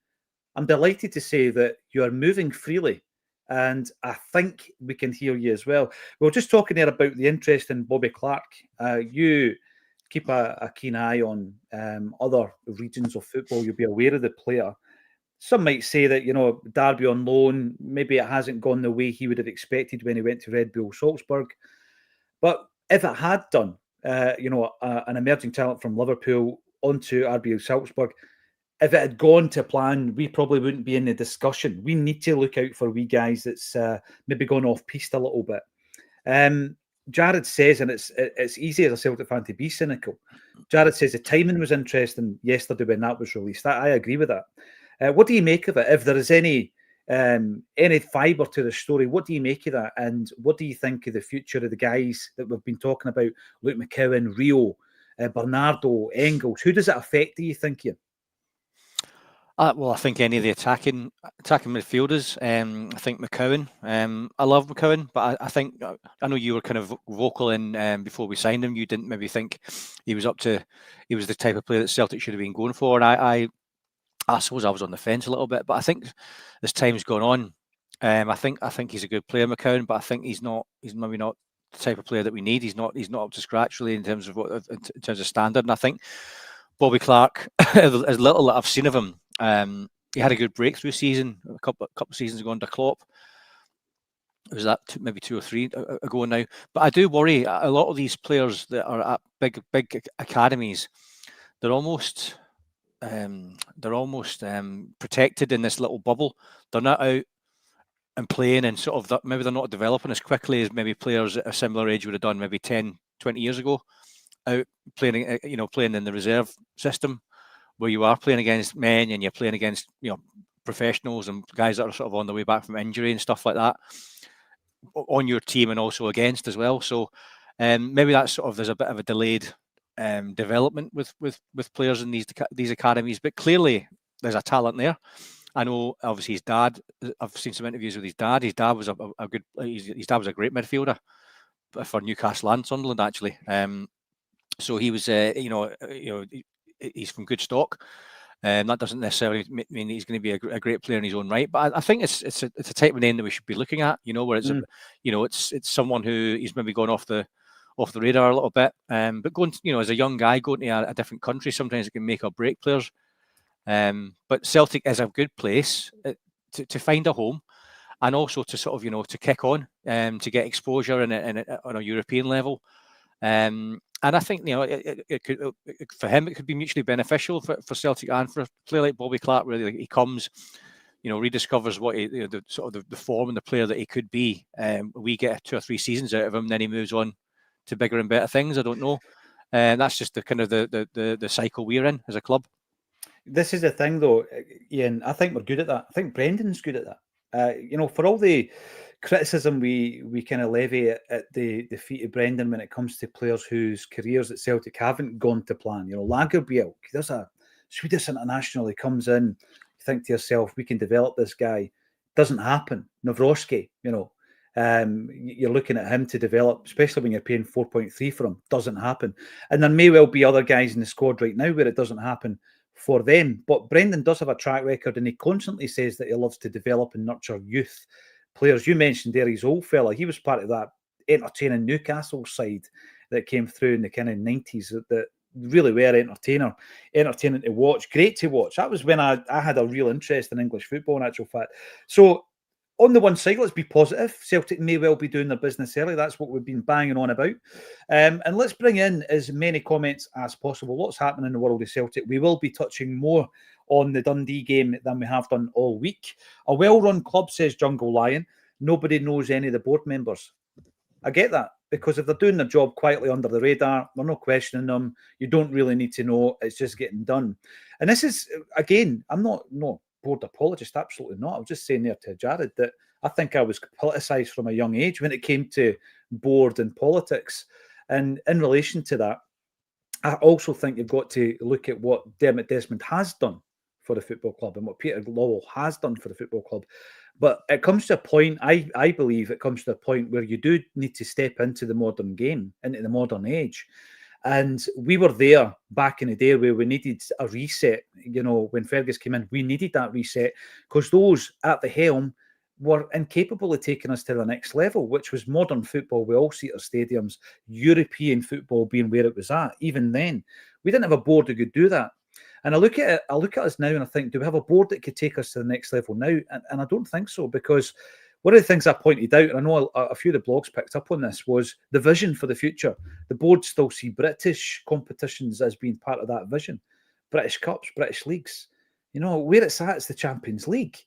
S1: I'm delighted to say that you are moving freely, and I think we can hear you as well. We were just talking there about the interest in Bobby Clark. You keep a keen eye on other regions of football. You'll be aware of the player. Some might say that, Derby on loan, maybe it hasn't gone the way he would have expected when he went to Red Bull Salzburg. But if it had done, an emerging talent from Liverpool onto RB Salzburg, if it had gone to plan, we probably wouldn't be in the discussion. We need to look out for wee guys that's maybe gone off piste a little bit. Jared says, and it's easy as a Celtic fan to be cynical. Jared says the timing was interesting yesterday when that was released. I agree with that. What do you make of it? If there is any any fibre to the story. What do you make of that? And what do you think of the future of the guys that we've been talking about? Luke McCowan, Rio, Bernardo, Engels. Who does it affect, do you think, Ian?
S3: Well, I think any of the attacking midfielders. I think McCowan. I love McCowan, but I think I know you were kind of vocal in before we signed him. You didn't maybe think he was the type of player that Celtic should have been going for. And I suppose I was on the fence a little bit, but I think as time's gone on, I think he's a good player, McCowan, but I think he's maybe not the type of player that we need. He's not up to scratch really in terms of standard. And I think Bobby Clark, as little that I've seen of him, he had a good breakthrough season a couple of seasons ago under Klopp. It was that maybe 2 or 3 ago now. But I do worry a lot of these players that are at big academies. They're almost protected in this little bubble. They're not out and playing, and sort of maybe they're not developing as quickly as maybe players at a similar age would have done maybe 10, 20 years ago. Out playing, playing in the reserve system, where you are playing against men and you're playing against professionals and guys that are sort of on the way back from injury and stuff like that on your team and also against as well. So maybe that's sort of there's a bit of a delayed development with players in these academies, but clearly there's a talent there. I know obviously his dad. I've seen some interviews with his dad. His dad was his dad was a great midfielder for Newcastle and Sunderland actually. So he was, he's from good stock. That doesn't necessarily mean he's going to be a great player in his own right, but I think it's a type of name that we should be looking at. Where it's it's someone who he's maybe gone off the radar a little bit. But going, as a young guy going to a different country, sometimes it can make or break players. But Celtic is a good place to find a home, and also to sort of to kick on, to get exposure on a European level. And I think it could, for him it could be mutually beneficial for Celtic and for a player like Bobby Clark, where he comes, rediscovers what the form and the player that he could be. We get 2 or 3 seasons out of him, then he moves on to bigger and better things. I don't know, and that's just the kind of the cycle we're in as a club.
S1: This is the thing, though, Ian. I think we're good at that. I think Brendan's good at that. For all the criticism we kind of levy at the feet of Brendan when it comes to players whose careers at Celtic haven't gone to plan. Lagerbielke, there's a Swedish international. He comes in, you think to yourself, we can develop this guy. Doesn't happen. Nawrocki, you're looking at him to develop, especially when you're paying 4.3 for him. Doesn't happen. And there may well be other guys in the squad right now where it doesn't happen for them. But Brendan does have a track record, and he constantly says that he loves to develop and nurture youth players. You mentioned there his old fella. He was part of that entertaining Newcastle side that came through in the kind of 90s that really were entertaining to watch. Great to watch. That was when I had a real interest in English football, in actual fact. So on the one side, let's be positive. Celtic may well be doing their business early. That's what we've been banging on about. And let's bring in as many comments as possible. What's happening in the world of Celtic? We will be touching more on the Dundee game than we have done all week. A well-run club, says Jungle Lion. Nobody knows any of the board members. I get that, because if they're doing their job quietly under the radar, we're not questioning them. You don't really need to know. It's just getting done. And this is, again, I'm not board apologist, absolutely not. I was just saying there to Jared that I think I was politicised from a young age when it came to board and politics. And in relation to that, I also think you've got to look at what Dermot Desmond has done for the football club and what Peter Lawwell has done for the football club. But it comes to a point, I believe it comes to a point where you do need to step into the modern game, into the modern age. And we were there back in the day where we needed a reset. When Fergus came in, we needed that reset because those at the helm were incapable of taking us to the next level, which was modern football with all-seater stadiums, European football being where it was at. Even then, we didn't have a board that could do that. And I look at us now and I think, do we have a board that could take us to the next level now? And I don't think so, because one of the things I pointed out, and I know a few of the blogs picked up on this, was the vision for the future. The board still see British competitions as being part of that vision. British Cups, British Leagues. Where it's at is the Champions League.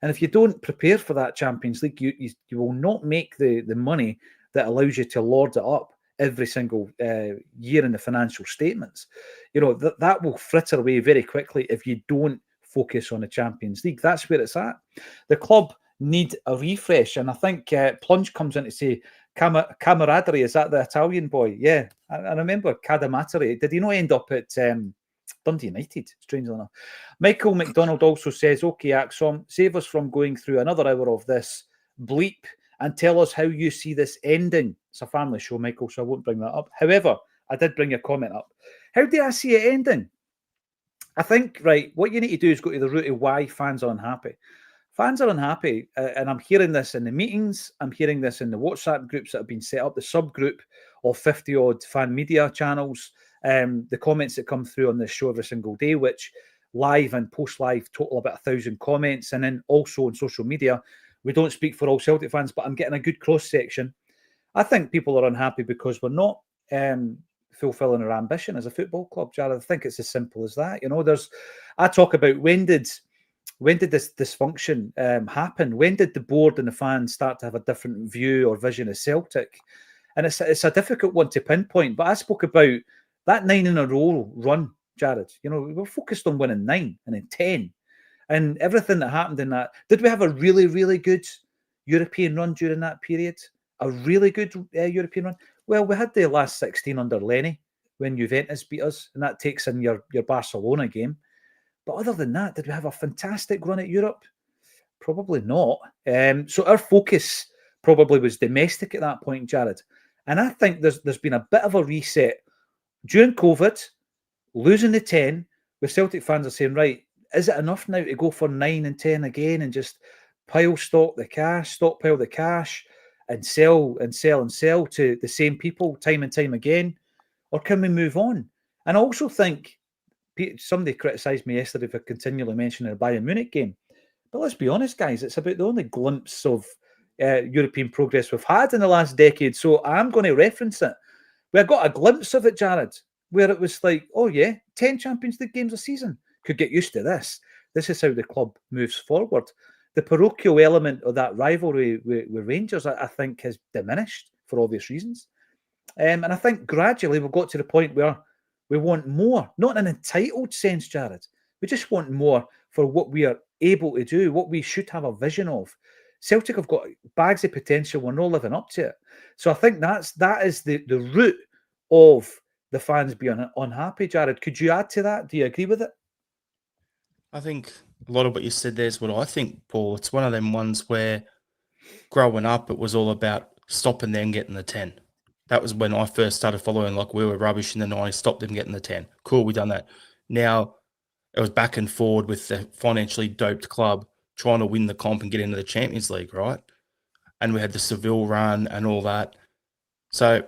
S1: And if you don't prepare for that Champions League, you will not make the money that allows you to lord it up every single year in the financial statements. That will fritter away very quickly if you don't focus on the Champions League. That's where it's at. The club need a refresh, and I think Plunge comes in to say camaraderie. Is that the Italian boy? Yeah, I remember Cadamateri. Did he not end up at Dundee United, strangely enough? Michael McDonald also says, okay, Acsom, save us from going through another hour of this bleep and tell us how you see this ending. It's a family show, Michael, so I won't bring that up. However, I did bring your comment up. How do I see it ending? I think, right, what you need to do is go to the root of why fans are unhappy. Fans are unhappy, and I'm hearing this in the meetings. I'm hearing this in the WhatsApp groups that have been set up, the subgroup of 50-odd fan media channels, the comments that come through on this show every single day, which live and post-live total about 1,000 comments. And then also on social media, we don't speak for all Celtic fans, but I'm getting a good cross-section. I think people are unhappy because we're not fulfilling our ambition as a football club, Jared. I think it's as simple as that. You know, I talk about when did this dysfunction happen? When did the board and the fans start to have a different view or vision of Celtic? And it's a difficult one to pinpoint, but I spoke about that 9 in a row run, Jared. You know, we were focused on winning 9 and then 10 and everything that happened in that. Did we have a really, really good European run during that period? A really good European run? Well, we had the last 16 under Lenny when Juventus beat us, and that takes in your Barcelona game. But other than that, did we have a fantastic run at Europe? Probably not. So our focus probably was domestic at that point, Jared. And I think there's been a bit of a reset during COVID, losing the 10, where Celtic fans are saying, right, is it enough now to go for 9 and 10 again and just stockpile the cash and sell to the same people time and time again? Or can we move on? And I also think somebody criticised me yesterday for continually mentioning the Bayern Munich game. But let's be honest, guys, it's about the only glimpse of European progress we've had in the last decade. So I'm going to reference it. We got a glimpse of it, Jared, where it was like, oh yeah, 10 Champions League games a season. Could get used to this. This is how the club moves forward. The parochial element of that rivalry with Rangers, I think, has diminished for obvious reasons. And I think gradually we've got to the point where we want more, not in an entitled sense, Jared. We just want more for what we are able to do, what we should have a vision of. Celtic have got bags of potential. We're not living up to it. So I think that is the root of the fans being unhappy, Jared. Could you add to that? Do you agree with it?
S2: I think a lot of what you said there is what I think, Paul. It's one of them ones where growing up, it was all about stopping them getting the 10. That was when I first started following, like we were rubbish in the 90s, stop them getting the 10. Cool, we done that. Now it was back and forward with the financially doped club trying to win the comp and get into the Champions League, right? And we had the Seville run and all that. So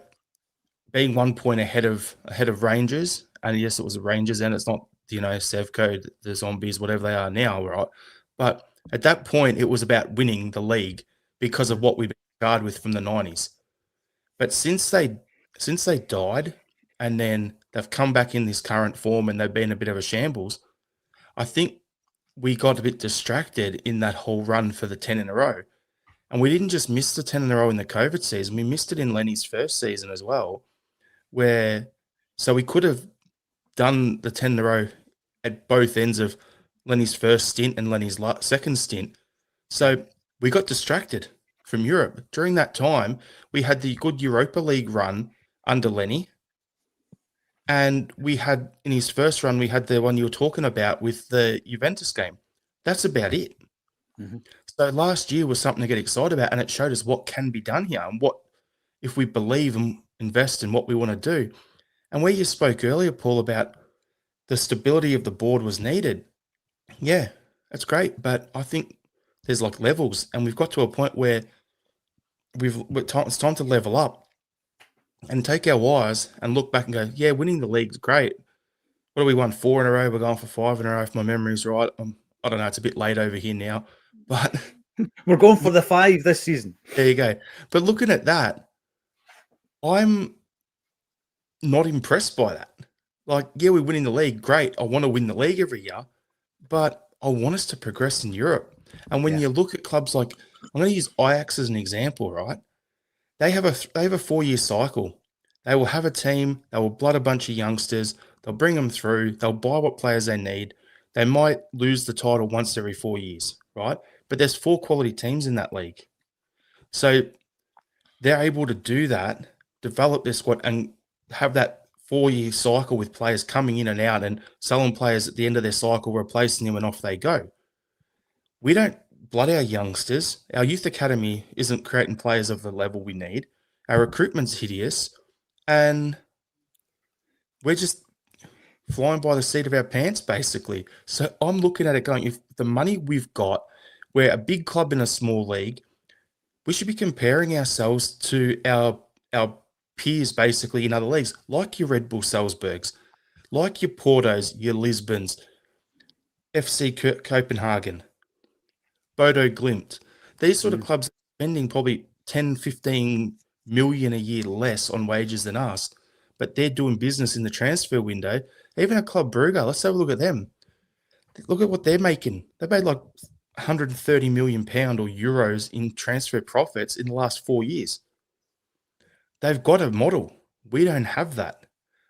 S2: being 1 point ahead of Rangers, and yes, it was the Rangers, and it's not, Sevco, the Zombies, whatever they are now, right? But at that point, it was about winning the league because of what we've been charged with from the 90s. But since they died, and then they've come back in this current form, and they've been a bit of a shambles, I think we got a bit distracted in that whole run for the 10 in a row. And we didn't just miss the 10 in a row in the COVID season. We missed it in Lenny's first season as well, so we could have done the 10 in a row at both ends of Lenny's first stint and Lenny's second stint. So we got distracted from Europe. During that time, we had the good Europa League run under Lenny. And we had, in his first run, we had the one you were talking about with the Juventus game. That's about it. Mm-hmm. So last year was something to get excited about, and it showed us what can be done here and what, if we believe and invest in what we want to do. And where you spoke earlier, Paul, about the stability of the board was needed. Yeah, that's great. But I think there's like levels, and we've got to a point where it's time to level up and take our wires and look back and go, yeah, winning the league's great. What do we won? 4 in a row. We're going for 5 in a row, if my memory's right. I don't know. It's a bit late over here now, but
S1: we're going for the 5 this season.
S2: There you go. But looking at that, I'm not impressed by that. Like, yeah, we're winning the league. Great. I want to win the league every year, but I want us to progress in Europe. And when you look at clubs like, I'm going to use Ajax as an example, right? They have a 4-year cycle. They will have a team. They will blood a bunch of youngsters. They'll bring them through. They'll buy what players they need. They might lose the title once every 4 years, right? But there's 4 quality teams in that league. So they're able to do that, develop their squad, and have that 4-year cycle with players coming in and out and selling players at the end of their cycle, replacing them, and off they go. We don't blood our youngsters. Our youth academy isn't creating players of the level we need. Our recruitment's hideous, and we're just flying by the seat of our pants, basically. So I'm looking at it going, if the money we've got, we're a big club in a small league, we should be comparing ourselves to our peers, basically, in other leagues, like your Red Bull Salzburgs, like your Portos, your Lisbons, FC Copenhagen, Bodo Glimt. These sort of clubs are spending probably 10, 15 million a year less on wages than us, but they're doing business in the transfer window. Even a Club Brugge, let's have a look at them. Look at what they're making. They made like 130 million pound or euros in transfer profits in the last 4 years. They've got a model. We don't have that.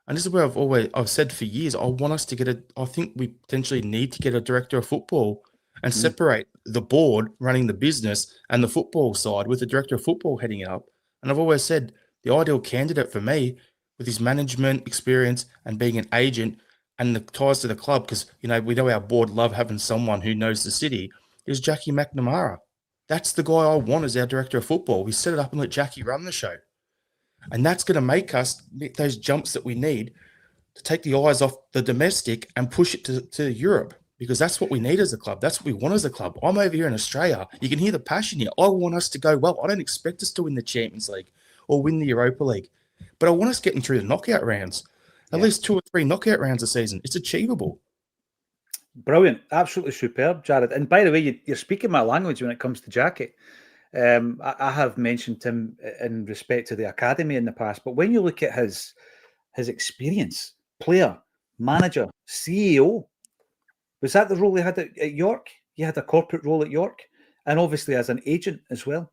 S2: And this is where I've said for years, I want us to get I think we potentially need to get a director of football and separate the board running the business and the football side with the director of football heading up. And I've always said the ideal candidate for me, with his management experience and being an agent and the ties to the club, because we know our board love having someone who knows the city, is Jackie McNamara. That's the guy I want as our director of football. We set it up and let Jackie run the show. And that's going to make us make those jumps that we need to take the eyes off the domestic and push it to Europe, because that's what we need as a club. That's what we want as a club. I'm over here in Australia. You can hear the passion here. I want us to go well. I don't expect us to win the Champions League or win the Europa League, but I want us getting through the knockout rounds, at least 2 or 3 knockout rounds a season. It's achievable.
S1: Brilliant. Absolutely superb, Jared. And by the way, you're speaking my language when it comes to Jackie. I have mentioned him in respect to the academy in the past, but when you look at his experience, player, manager, CEO, was that the role he had at York? He had a corporate role at York, and obviously as an agent as well.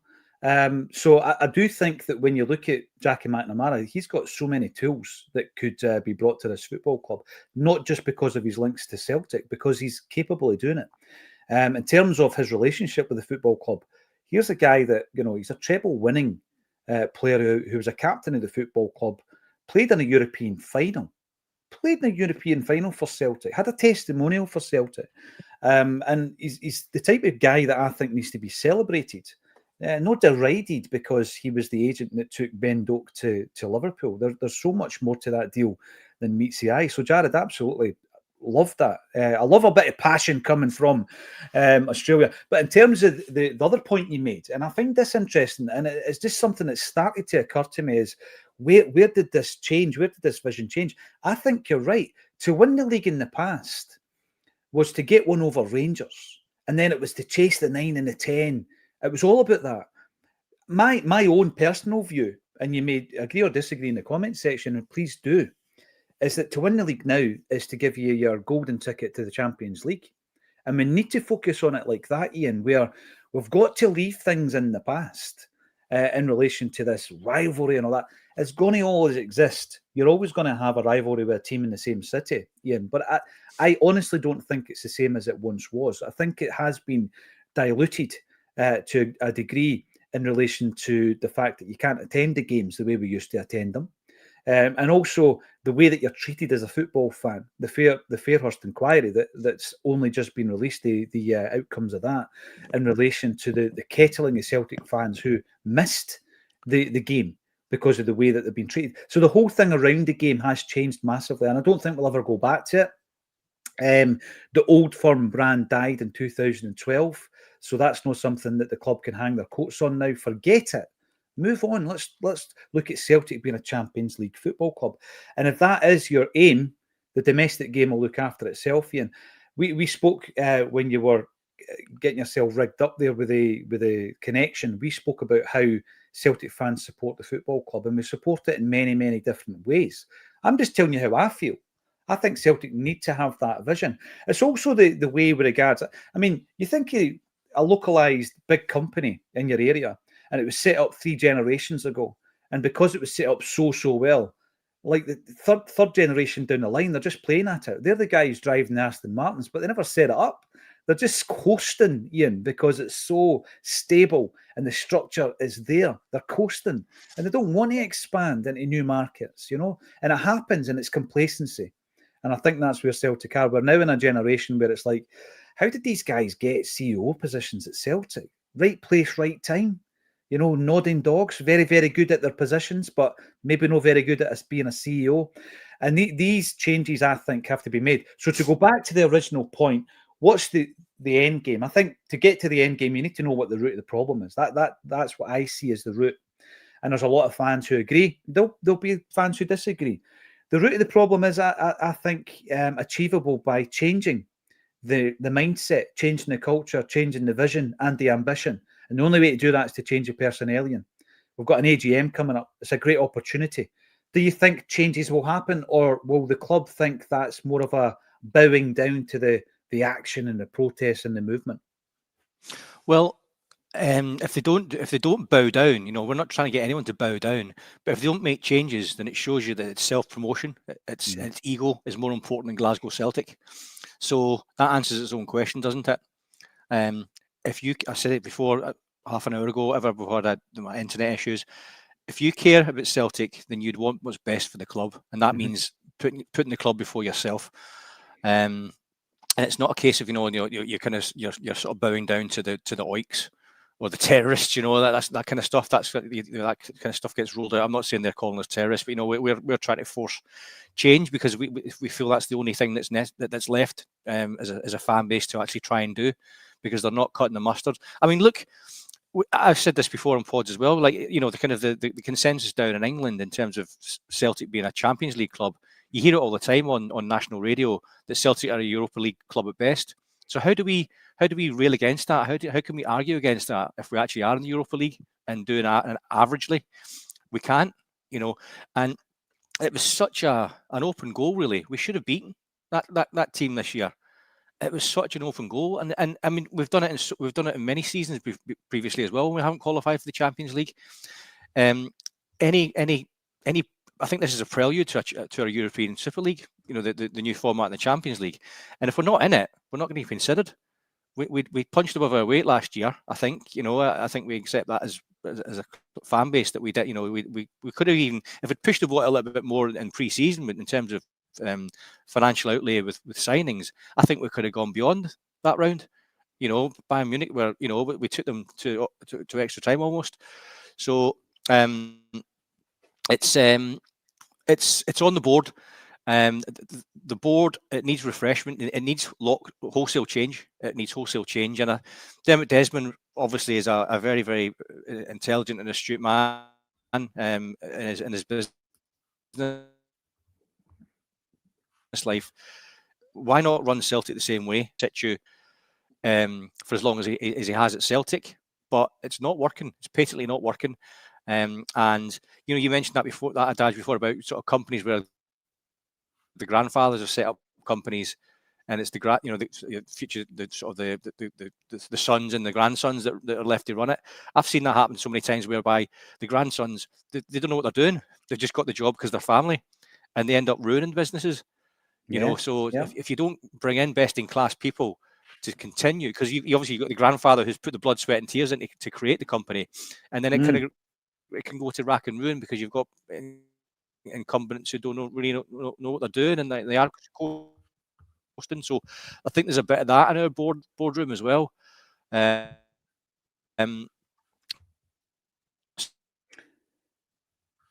S1: So I do think that when you look at Jackie McNamara, he's got so many tools that could be brought to this football club, not just because of his links to Celtic, because he's capable of doing it. In terms of his relationship with the football club, here's a guy that, he's a treble-winning player who was a captain of the football club, played in a European final for Celtic, had a testimonial for Celtic. And he's the type of guy that I think needs to be celebrated, not derided because he was the agent that took Ben Doak to Liverpool. There's so much more to that deal than meets the eye. So, Jared, absolutely love that. I love a bit of passion coming from Australia. But in terms of the other point you made, and I find this interesting, and it's just something that started to occur to me, is where did this change? Where did this vision change? I think you're right. To win the league in the past was to get one over Rangers, and then it was to chase the 9 and the 10. It was all about that. My own personal view, and you may agree or disagree in the comment section, and please do, is that to win the league now is to give you your golden ticket to the Champions League. And we need to focus on it like that, Ian, where we've got to leave things in the past in relation to this rivalry and all that. It's going to always exist. You're always going to have a rivalry with a team in the same city, Ian. But I honestly don't think it's the same as it once was. I think it has been diluted to a degree in relation to the fact that you can't attend the games the way we used to attend them. And also the way that you're treated as a football fan, the Fairhurst inquiry that's only just been released, the outcomes of that in relation to the kettling of Celtic fans who missed the game because of the way that they've been treated. So the whole thing around the game has changed massively, and I don't think we'll ever go back to it. The Old Firm brand died in 2012, so that's not something that the club can hang their coats on now. Forget it. Move on. Let's look at Celtic being a Champions League football club. And if that is your aim, the domestic game will look after itself, Ian. We spoke when you were getting yourself rigged up there with the connection. We spoke about how Celtic fans support the football club, and we support it in many, many different ways. I'm just telling you how I feel. I think Celtic need to have that vision. It's also the way with regards, I mean, you think a localised big company in your area, and it was set up 3 generations ago. And because it was set up so well, like the third generation down the line, they're just playing at it. They're the guys driving the Aston Martins, but they never set it up. They're just coasting, Ian, because it's so stable and the structure is there. They're coasting and they don't want to expand into new markets, you know, and it happens and it's complacency. And I think that's where Celtic are. We're now in a generation where it's like, how did these guys get CEO positions at Celtic? Right place, right time. You know, nodding dogs, very, very good at their positions, but maybe not very good at us being a CEO. And these changes, I think, have to be made. So to go back to the original point, what's the end game? I think to get to the end game, you need to know what the root of the problem is. That's what I see as the root. And there's a lot of fans who agree. There'll be fans who disagree. The root of the problem is, I think, achievable by changing the mindset, changing the culture, changing the vision and the ambition. And the only way to do that is to change the personnel. We've got an AGM coming up. It's a great opportunity. Do you think changes will happen, or will the club think that's more of a bowing down to the action and the protest and the movement?
S3: Well, if they don't bow down, you know, we're not trying to get anyone to bow down, but if they don't make changes, then it shows you that it's self-promotion. Its ego is more important than Glasgow Celtic. So that answers its own question, doesn't it? I said it before, half an hour ago, before my internet issues. If you care about Celtic, then you'd want what's best for the club, and that means putting the club before yourself. And it's not a case of, you know, you're sort of bowing down to the Oiks or the terrorists, you know, that kind of stuff. That kind of stuff gets rolled out. I'm not saying they're calling us terrorists, but you know, we're trying to force change because we feel that's the only thing that's left as a fan base to actually try and do, because they're not cutting the mustard. I mean, look, I've said this before on pods as well. Like, you know, the kind of the consensus down in England in terms of Celtic being a Champions League club. You hear it all the time on national radio that Celtic are a Europa League club at best. So how do we rail against that? How can we argue against that if we actually are in the Europa League and doing that averagely? We can't, you know. And it was such an open goal, really. We should have beaten that team this year. It was such an open goal, and I mean, we've done it in many seasons previously as well. We haven't qualified for the Champions League. I think this is a prelude to our European Super League. You know, the new format in the Champions League. And if we're not in it, we're not going to be considered. We punched above our weight last year. I think, you know, I think we accept that as a fan base that we did. You know, we could have even, if it pushed the boat a little bit more in pre-season in terms of financial outlay with signings, I think we could have gone beyond that round. You know, Bayern Munich, where, you know, we took them to extra time almost. So it's on the board. The board, it needs refreshment. It needs wholesale change. It needs wholesale change. And Dermot Desmond obviously is a very, very intelligent and astute man in his business life. Why not run Celtic the same way, situ, for as long as he has at Celtic? But it's not working. It's patently not working. And you know, you mentioned that adage before about sort of companies where the grandfathers have set up companies, and it's the future, the sons and the grandsons that are left to run it. I've seen that happen so many times, whereby the grandsons they don't know what they're doing. They've just got the job because they're family, and they end up ruining businesses. You know, so if you don't bring in best in class people to continue, because you obviously got the grandfather who's put the blood, sweat, and tears into to create the company, and then it can go to rack and ruin because you've got incumbents who don't really know what they're doing, and they are coasting. So I think there's a bit of that in our boardroom as well.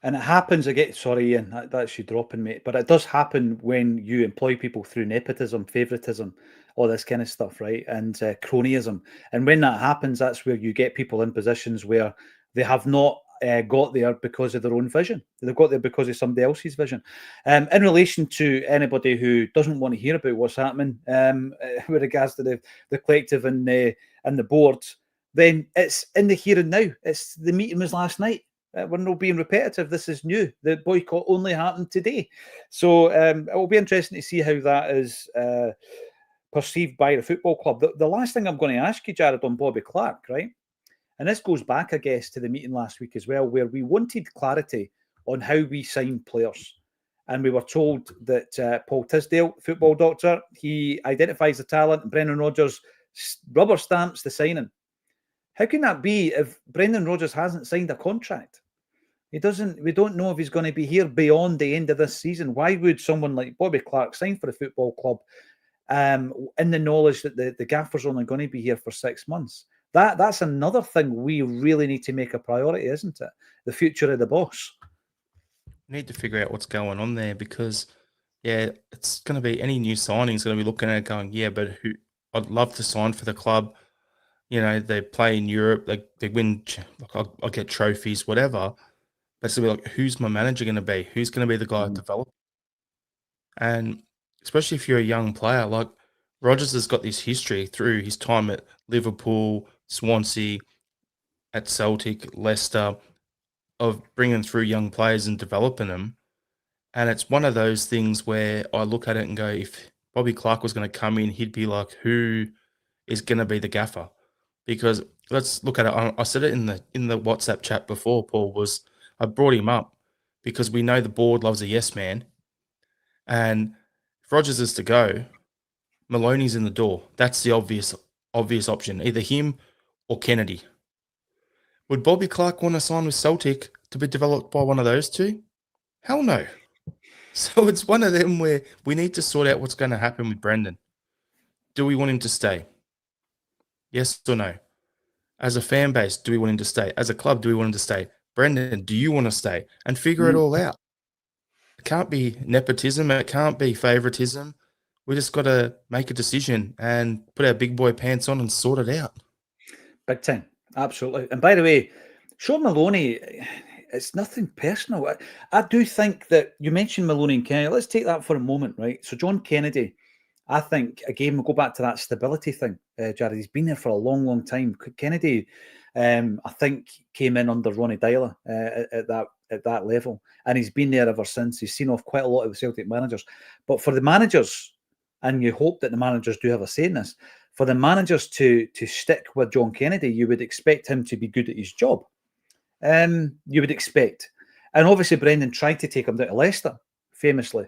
S1: And it happens again. Sorry, Ian, that's you dropping, mate. But it does happen when you employ people through nepotism, favoritism, all this kind of stuff, right? And cronyism. And when that happens, that's where you get people in positions where they have not got there because of their own vision. They've got there because of somebody else's vision. In relation to anybody who doesn't want to hear about what's happening with regards to the collective and the board, then it's in the here and now. It's the meeting was last night. We're not being repetitive. This is new. The boycott only happened today. So it will be interesting to see how that is perceived by the football club. The last thing I'm going to ask you, Jared, on Bobby Clark, right? And this goes back, I guess, to the meeting last week as well, where we wanted clarity on how we sign players. and we were told that Paul Tisdale, football doctor, he identifies the talent, and Brendan Rodgers rubber stamps the signing. How can that be if Brendan Rodgers hasn't signed a contract? He doesn't. We don't know if he's going to be here beyond the end of this season. Why would someone like Bobby Clark sign for a football club in the knowledge that the gaffer's only going to be here for 6 months? That's another thing we really need to make a priority, isn't it? The future of the boss.
S2: We need to figure out what's going on there because, yeah, it's going to be any new signing is going to be looking at it going, yeah, but who? I'd love to sign for the club. You know, they play in Europe, they win, like I'll get trophies, whatever. But it's going to be like, who's my manager going to be? Who's going to be the guy developing? And especially if you're a young player, like Rodgers has got this history through his time at Liverpool, Swansea, at Celtic, Leicester, of bringing through young players and developing them. And it's one of those things where I look at it and go, if Bobby Clark was going to come in, he'd be like, who is going to be the gaffer? Because let's look at it. I said it in the WhatsApp chat before, Paul, was I brought him up because we know the board loves a yes man. And if Rodgers is to go, Maloney's in the door. That's the obvious option, either him or Kennedy. Would Bobby Clark want to sign with Celtic to be developed by one of those two? Hell no. So it's one of them where we need to sort out what's going to happen with Brendan. Do we want him to stay? Yes or no? As a fan base, do we want him to stay? As a club, do we want him to stay? Brendan, do you want to stay? And figure it all out. It can't be nepotism. It can't be favoritism. We just got to make a decision and put our big boy pants on and sort it out.
S1: Big time. Absolutely. And by the way, Sean Maloney, it's nothing personal. I do think that you mentioned Maloney and Kennedy. Let's take that for a moment, right? So John Kennedy, I think, again, we'll go back to that stability thing, Jared. He's been there for a long, long time. Kennedy, I think, came in under Ronnie Dyler at that level, and he's been there ever since. He's seen off quite a lot of the Celtic managers. But for the managers, and you hope that the managers do have a say in this, for the managers to stick with John Kennedy, you would expect him to be good at his job. You would expect. And obviously Brendan tried to take him down to Leicester, famously,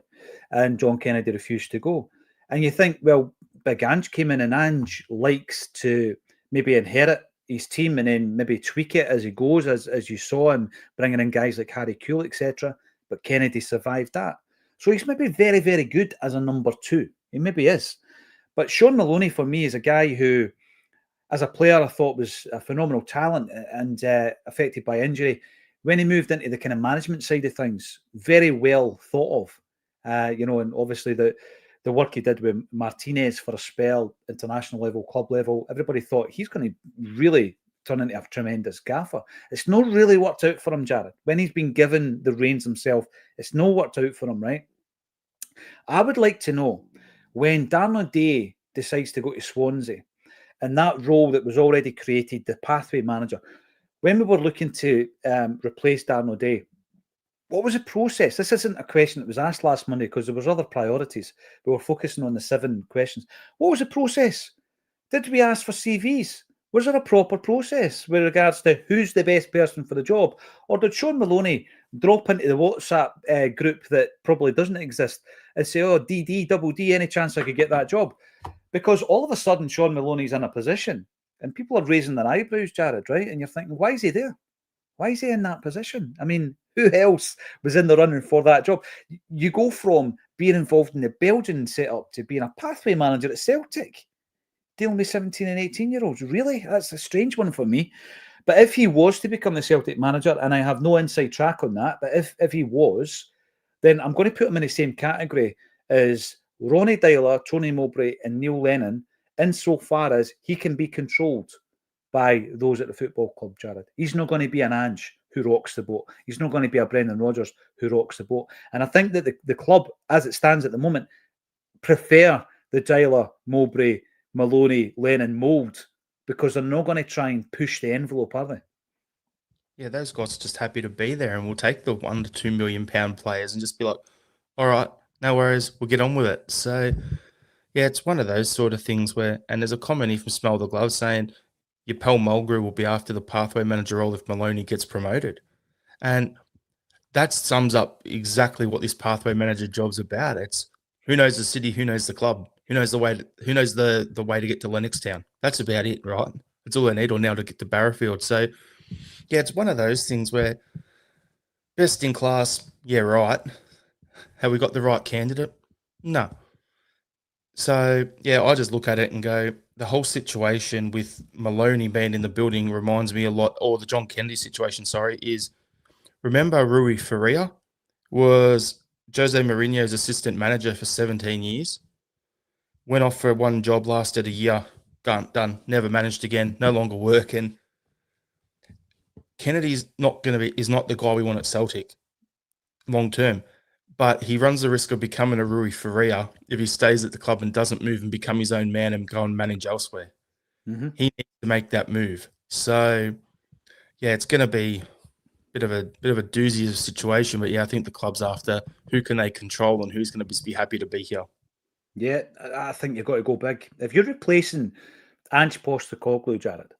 S1: and John Kennedy refused to go. And you think, well, Big Ange came in, and Ange likes to maybe inherit his team and then maybe tweak it as he goes, as you saw him bringing in guys like Harry Kewell, etc. But Kennedy survived that. So he's maybe very, very good as a number two. He maybe is. But Sean Maloney, for me, is a guy who, as a player, I thought was a phenomenal talent and affected by injury. When he moved into the kind of management side of things, very well thought of. And obviously the work he did with Martinez for a spell, international level, club level, everybody thought he's going to really turn into a tremendous gaffer. It's not really worked out for him, Jared. When he's been given the reins himself, it's not worked out for him, right? I would like to know, when Darren O'Dea decides to go to Swansea, and that role that was already created, the pathway manager, when we were looking to replace Darren O'Dea, what was the process? This isn't a question that was asked last Monday because there was other priorities. We were focusing on the 7 questions. What was the process? Did we ask for CVs? Was there a proper process with regards to who's the best person for the job? Or did Sean Maloney drop into the WhatsApp group that probably doesn't exist and say, oh, DD, double D, any chance I could get that job? Because all of a sudden, Sean Maloney's in a position and people are raising their eyebrows, Jared, right? And you're thinking, why is he there? Why is he in that position? I mean, who else was in the running for that job? You go from being involved in the Belgian setup to being a pathway manager at Celtic, dealing with 17 and 18-year-olds. Really? That's a strange one for me. But if he was to become the Celtic manager, and I have no inside track on that, but if he was, then I'm going to put him in the same category as Ronnie Dyler, Tony Mowbray, and Neil Lennon, insofar as he can be controlled by those at the football club, Jared. He's not going to be an Ange who rocks the boat. He's not going to be a Brendan Rodgers who rocks the boat. And I think that the club, as it stands at the moment, prefer the Dyler, Mowbray, Maloney, Lennon mould, because they're not going to try and push the envelope, are they?
S2: Yeah, those guys are just happy to be there, and we'll take the £1 to £2 million players and just be like, all right, no worries, we'll get on with it. So, yeah, it's one of those sort of things where, and there's a comment here from Smell the Glove saying, your pal Mulgrew will be after the pathway manager role if Maloney gets promoted. And that sums up exactly what this pathway manager job's about. It's who knows the city, who knows the club, who knows the way to get to Lennoxtown. That's about it, right? That's all they need, or now to get to Barrowfield. So yeah, it's one of those things where best in class, yeah, right. Have we got the right candidate? No. So yeah, I just look at it and go, the whole situation with Maloney being in the building reminds me a lot, or the John Kennedy situation, sorry, is remember Rui Faria was Jose Mourinho's assistant manager for 17 years. Went off for one job, lasted a year, done, never managed again, no longer working. Kennedy's is not the guy we want at Celtic long term, but he runs the risk of becoming a Rui Faria if he stays at the club and doesn't move and become his own man and go and manage elsewhere.
S1: Mm-hmm.
S2: He needs to make that move. So yeah, it's going to be bit of a doozy of a situation, but yeah, I think the club's after who can they control and who's going to be happy to be here.
S1: Yeah, I think you've got to go big. If you're replacing Ange Postecoglou, Jared,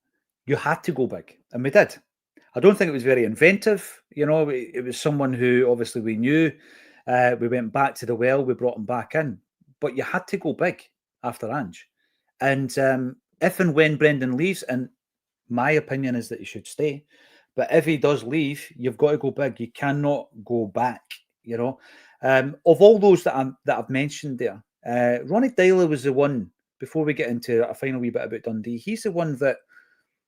S1: you had to go big, and we did. I don't think it was very inventive. You know, it was someone who obviously we knew. We went back to the well. We brought him back in, but you had to go big after Ange. And if and when Brendan leaves, and my opinion is that he should stay, but if he does leave, you've got to go big. You cannot go back. You know, of all those that I've mentioned there, Ronnie Dyler was the one. Before we get into a final wee bit about Dundee, he's the one that,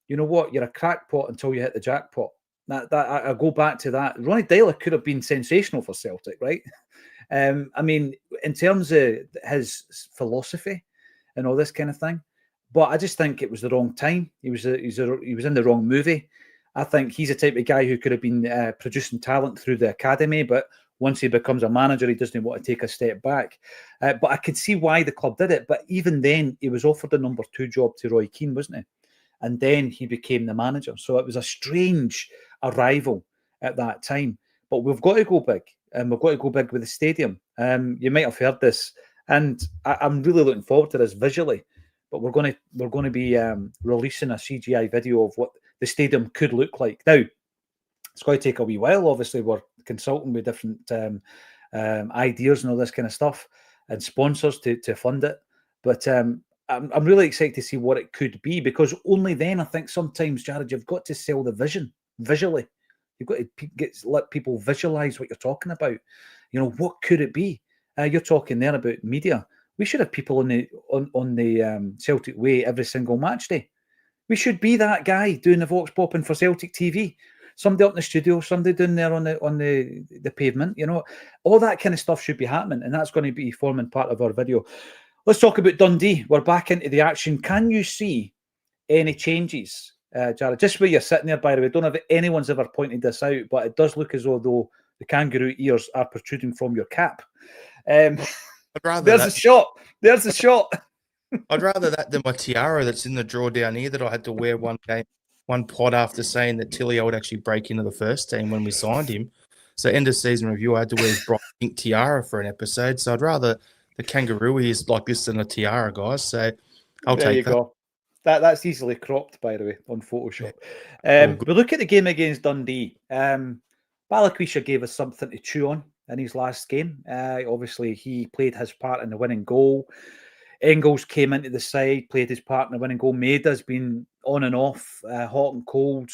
S1: you know what, you're a crackpot until you hit the jackpot. I go back to that. Ronnie Dyler could have been sensational for Celtic, right? I mean, in terms of his philosophy and all this kind of thing, but I just think it was the wrong time. He was in the wrong movie. I think he's the type of guy who could have been producing talent through the academy, but once he becomes a manager, he doesn't want to take a step back. But I could see why the club did it. But even then, he was offered the number 2 job to Roy Keane, wasn't he? And then he became the manager. So it was a strange arrival at that time. But we've got to go big, and we've got to go big with the stadium. You might have heard this, and I'm really looking forward to this visually. But we're going to be releasing a CGI video of what the stadium could look like. Now, it's going to take a wee while. Obviously, we're consulting with different ideas and all this kind of stuff, and sponsors to fund it. But I'm really excited to see what it could be, because only then I think sometimes, Jared, you've got to sell the vision visually. You've got to let people visualize what you're talking about. You know, what could it be? You're talking there about media. We should have people on the Celtic Way every single match day. We should be that guy doing the vox popping for Celtic TV. Somebody up in the studio, somebody down there on the pavement. You know, all that kind of stuff should be happening, and that's going to be forming part of our video. Let's talk about Dundee. We're back into the action. Can you see any changes, Jared? Just where you're sitting there, by the way, I don't know if anyone's ever pointed this out, but it does look as though the kangaroo ears are protruding from your cap. There's a shot. There's a shot.
S2: I'd rather that than my tiara that's in the drawer down here that I had to wear one pod after saying that Tilio would actually break into the first team when we signed him. So end of season review, I had to wear his bright pink tiara for an episode. So I'd rather the kangaroo ears like this than a tiara, guys. So I'll
S1: there
S2: take that.
S1: Go. That's easily cropped, by the way, on Photoshop. We look at the game against Dundee. Balikwisha gave us something to chew on in his last game. Obviously, he played his part in the winning goal. Engels came into the side, played his part in the winning goal. Maeda's been on and off, hot and cold.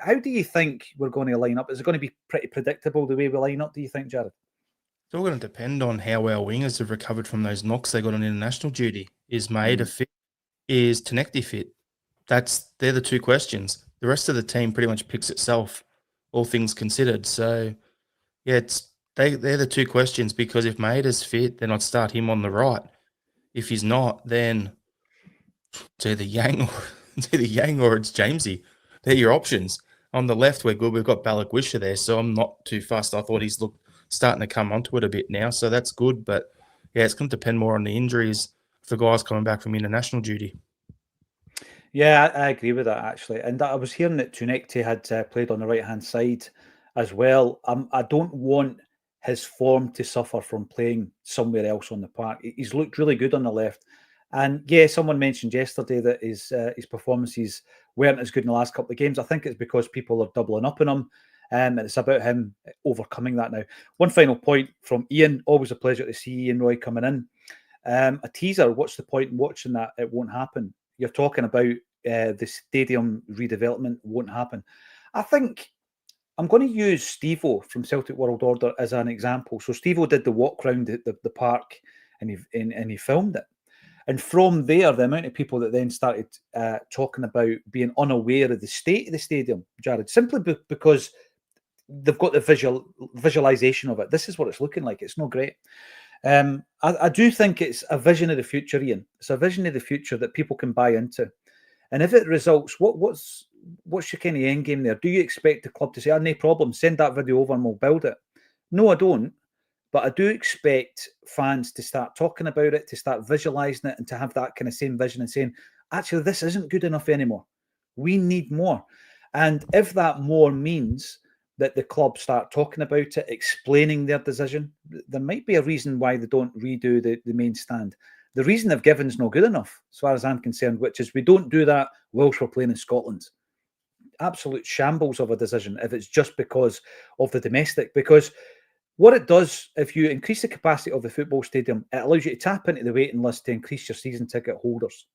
S1: How do you think we're going to line up? Is it going to be pretty predictable the way we line up, do you think, Jared?
S2: It's all going to depend on how our wingers have recovered from those knocks they got on international duty. Is Maeda fit? Is Tenecti fit? They're the two questions. The rest of the team pretty much picks itself, all things considered. So, yeah, they're the two questions, because if Maeda's fit, then I'd start him on the right. If he's not, then it's either Yang or it's Jamesy. They're your options. On the left, we're good. We've got Balikwisha there, so I'm not too fussed. I thought he's starting to come onto it a bit now, so that's good. But yeah, it's going to depend more on the injuries for guys coming back from international duty.
S1: Yeah, I agree with that, actually. And I was hearing that Tunekti had played on the right-hand side as well. I don't want his form to suffer from playing somewhere else on the park. He's looked really good on the left. And yeah, someone mentioned yesterday that his performances weren't as good in the last couple of games. I think it's because people are doubling up on him. And it's about him overcoming that now. One final point from Ian. Always a pleasure to see Ian Roy coming in. A teaser. What's the point in watching that? It won't happen. You're talking about the stadium redevelopment won't happen. I think I'm going to use Steve-O from Celtic World Order as an example. So Steve-O did the walk around the park and he filmed it. And from there, the amount of people that then started talking about being unaware of the state of the stadium, Jared, simply because they've got the visualization of it. This is what it's looking like. It's not great. I do think it's a vision of the future, Ian. It's a vision of the future that people can buy into. And if it results, what's your kind of end game there? Do you expect the club to say, no problem, send that video over and we'll build it? No, I don't. But I do expect fans to start talking about it, to start visualising it, and to have that kind of same vision and saying, actually, this isn't good enough anymore. We need more. And if that more means that the club start talking about it, explaining their decision, there might be a reason why they don't redo the main stand. The reason they've given is not good enough, as far as I'm concerned, which is we don't do that whilst we're playing in Scotland. Absolute shambles of a decision if it's just because of the domestic. Because what it does, if you increase the capacity of the football stadium, it allows you to tap into the waiting list to increase your season ticket holders,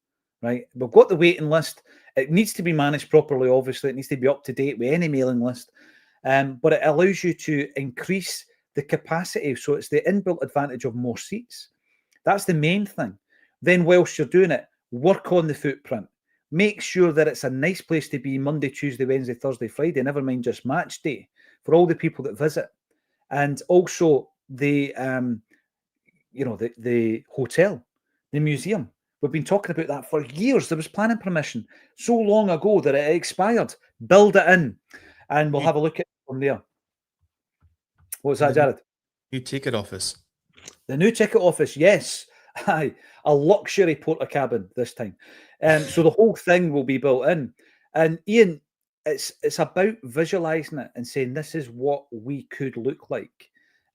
S1: right? We've got the waiting list. It needs to be managed properly, obviously. It needs to be up to date with any mailing list. But it allows you to increase the capacity. So it's the inbuilt advantage of more seats. That's the main thing. Then whilst you're doing it, work on the footprint. Make sure that it's a nice place to be Monday, Tuesday, Wednesday, Thursday, Friday, never mind just match day for all the people that visit. And also the hotel, the museum. We've been talking about that for years. There was planning permission so long ago that it expired. Build it in, and we'll have a look at it from there. What was that, Jared?
S2: New ticket office.
S1: The new ticket office, yes. Aye, a luxury porter cabin this time. So the whole thing will be built in. And Ian, it's about visualising it and saying this is what we could look like.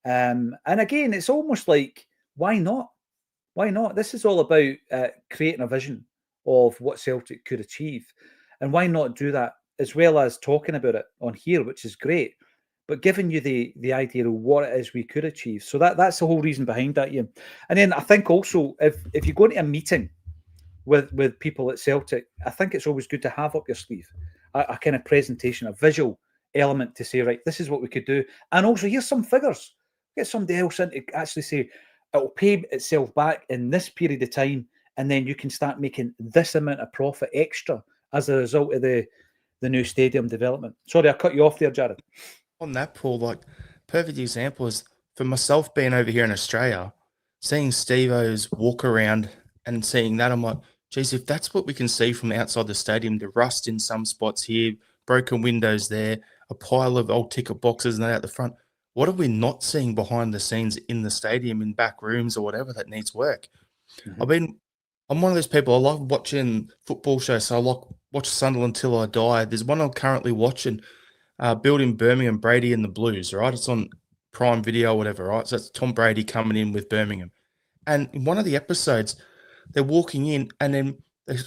S1: And again, it's almost like, why not? Why not? This is all about creating a vision of what Celtic could achieve. And why not do that as well as talking about it on here, which is great, but giving you the idea of what it is we could achieve. So that's the whole reason behind that, Ian. And then I think also if you go into a meeting with people at Celtic, I think it's always good to have up your sleeve a kind of presentation, a visual element to say, right, this is what we could do. And also, here's some figures. Get somebody else in to actually say, it'll pay itself back in this period of time, and then you can start making this amount of profit extra as a result of the new stadium development. Sorry, I cut you off there, Jared.
S2: On that, Paul, like, perfect example is for myself being over here in Australia, seeing Steve-O's walk around and seeing that, I'm like, geez, if that's what we can see from outside the stadium, the rust in some spots here, broken windows there, a pile of old ticket boxes and that out the front, what are we not seeing behind the scenes in the stadium, in back rooms or whatever that needs work? Mm-hmm. I'm one of those people, I love watching football shows, so I like watch Sunderland till I die. There's one I'm currently watching, built in Birmingham, Brady and the Blues, right? It's on Prime Video or whatever, right? So that's Tom Brady coming in with Birmingham. And in one of the episodes, they're walking in and then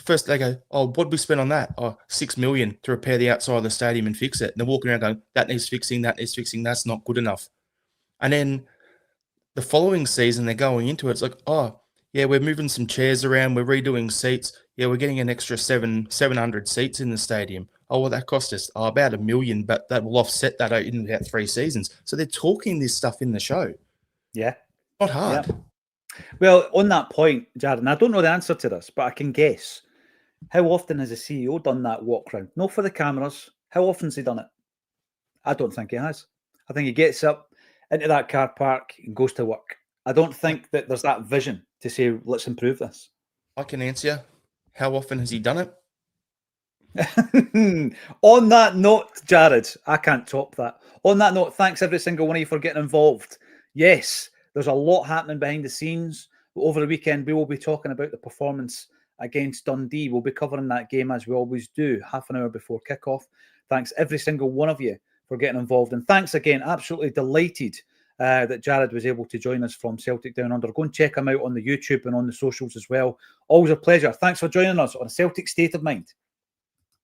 S2: first they go, oh, what did we spend on that? Oh, $6 million to repair the outside of the stadium and fix it. And they're walking around going, that needs fixing, that's not good enough. And then the following season, they're going into it. It's like, oh, yeah, we're moving some chairs around. We're redoing seats. Yeah, we're getting an extra 700 seats in the stadium. Oh, well, that cost us about $1 million, but that will offset that in about 3 seasons. So they're talking this stuff in the show.
S1: Yeah.
S2: Not hard.
S1: Yeah. Well, on that point, Jared, and I don't know the answer to this, but I can guess. How often has a CEO done that walk round? Not for the cameras. How often has he done it? I don't think he has. I think he gets up into that car park and goes to work. I don't think that there's that vision to say, let's improve this.
S2: I can answer you. How often has he done it?
S1: On that note, Jared, I can't top that. On that note, thanks every single one of you for getting involved. Yes, there's a lot happening behind the scenes. Over the weekend, we will be talking about the performance against Dundee. We'll be covering that game as we always do, half an hour before kickoff. Thanks every single one of you for getting involved. And thanks again, absolutely delighted that Jared was able to join us from Celtic Down Under. Go and check him out on the YouTube and on the socials as well. Always a pleasure. Thanks for joining us on Celtic State of Mind.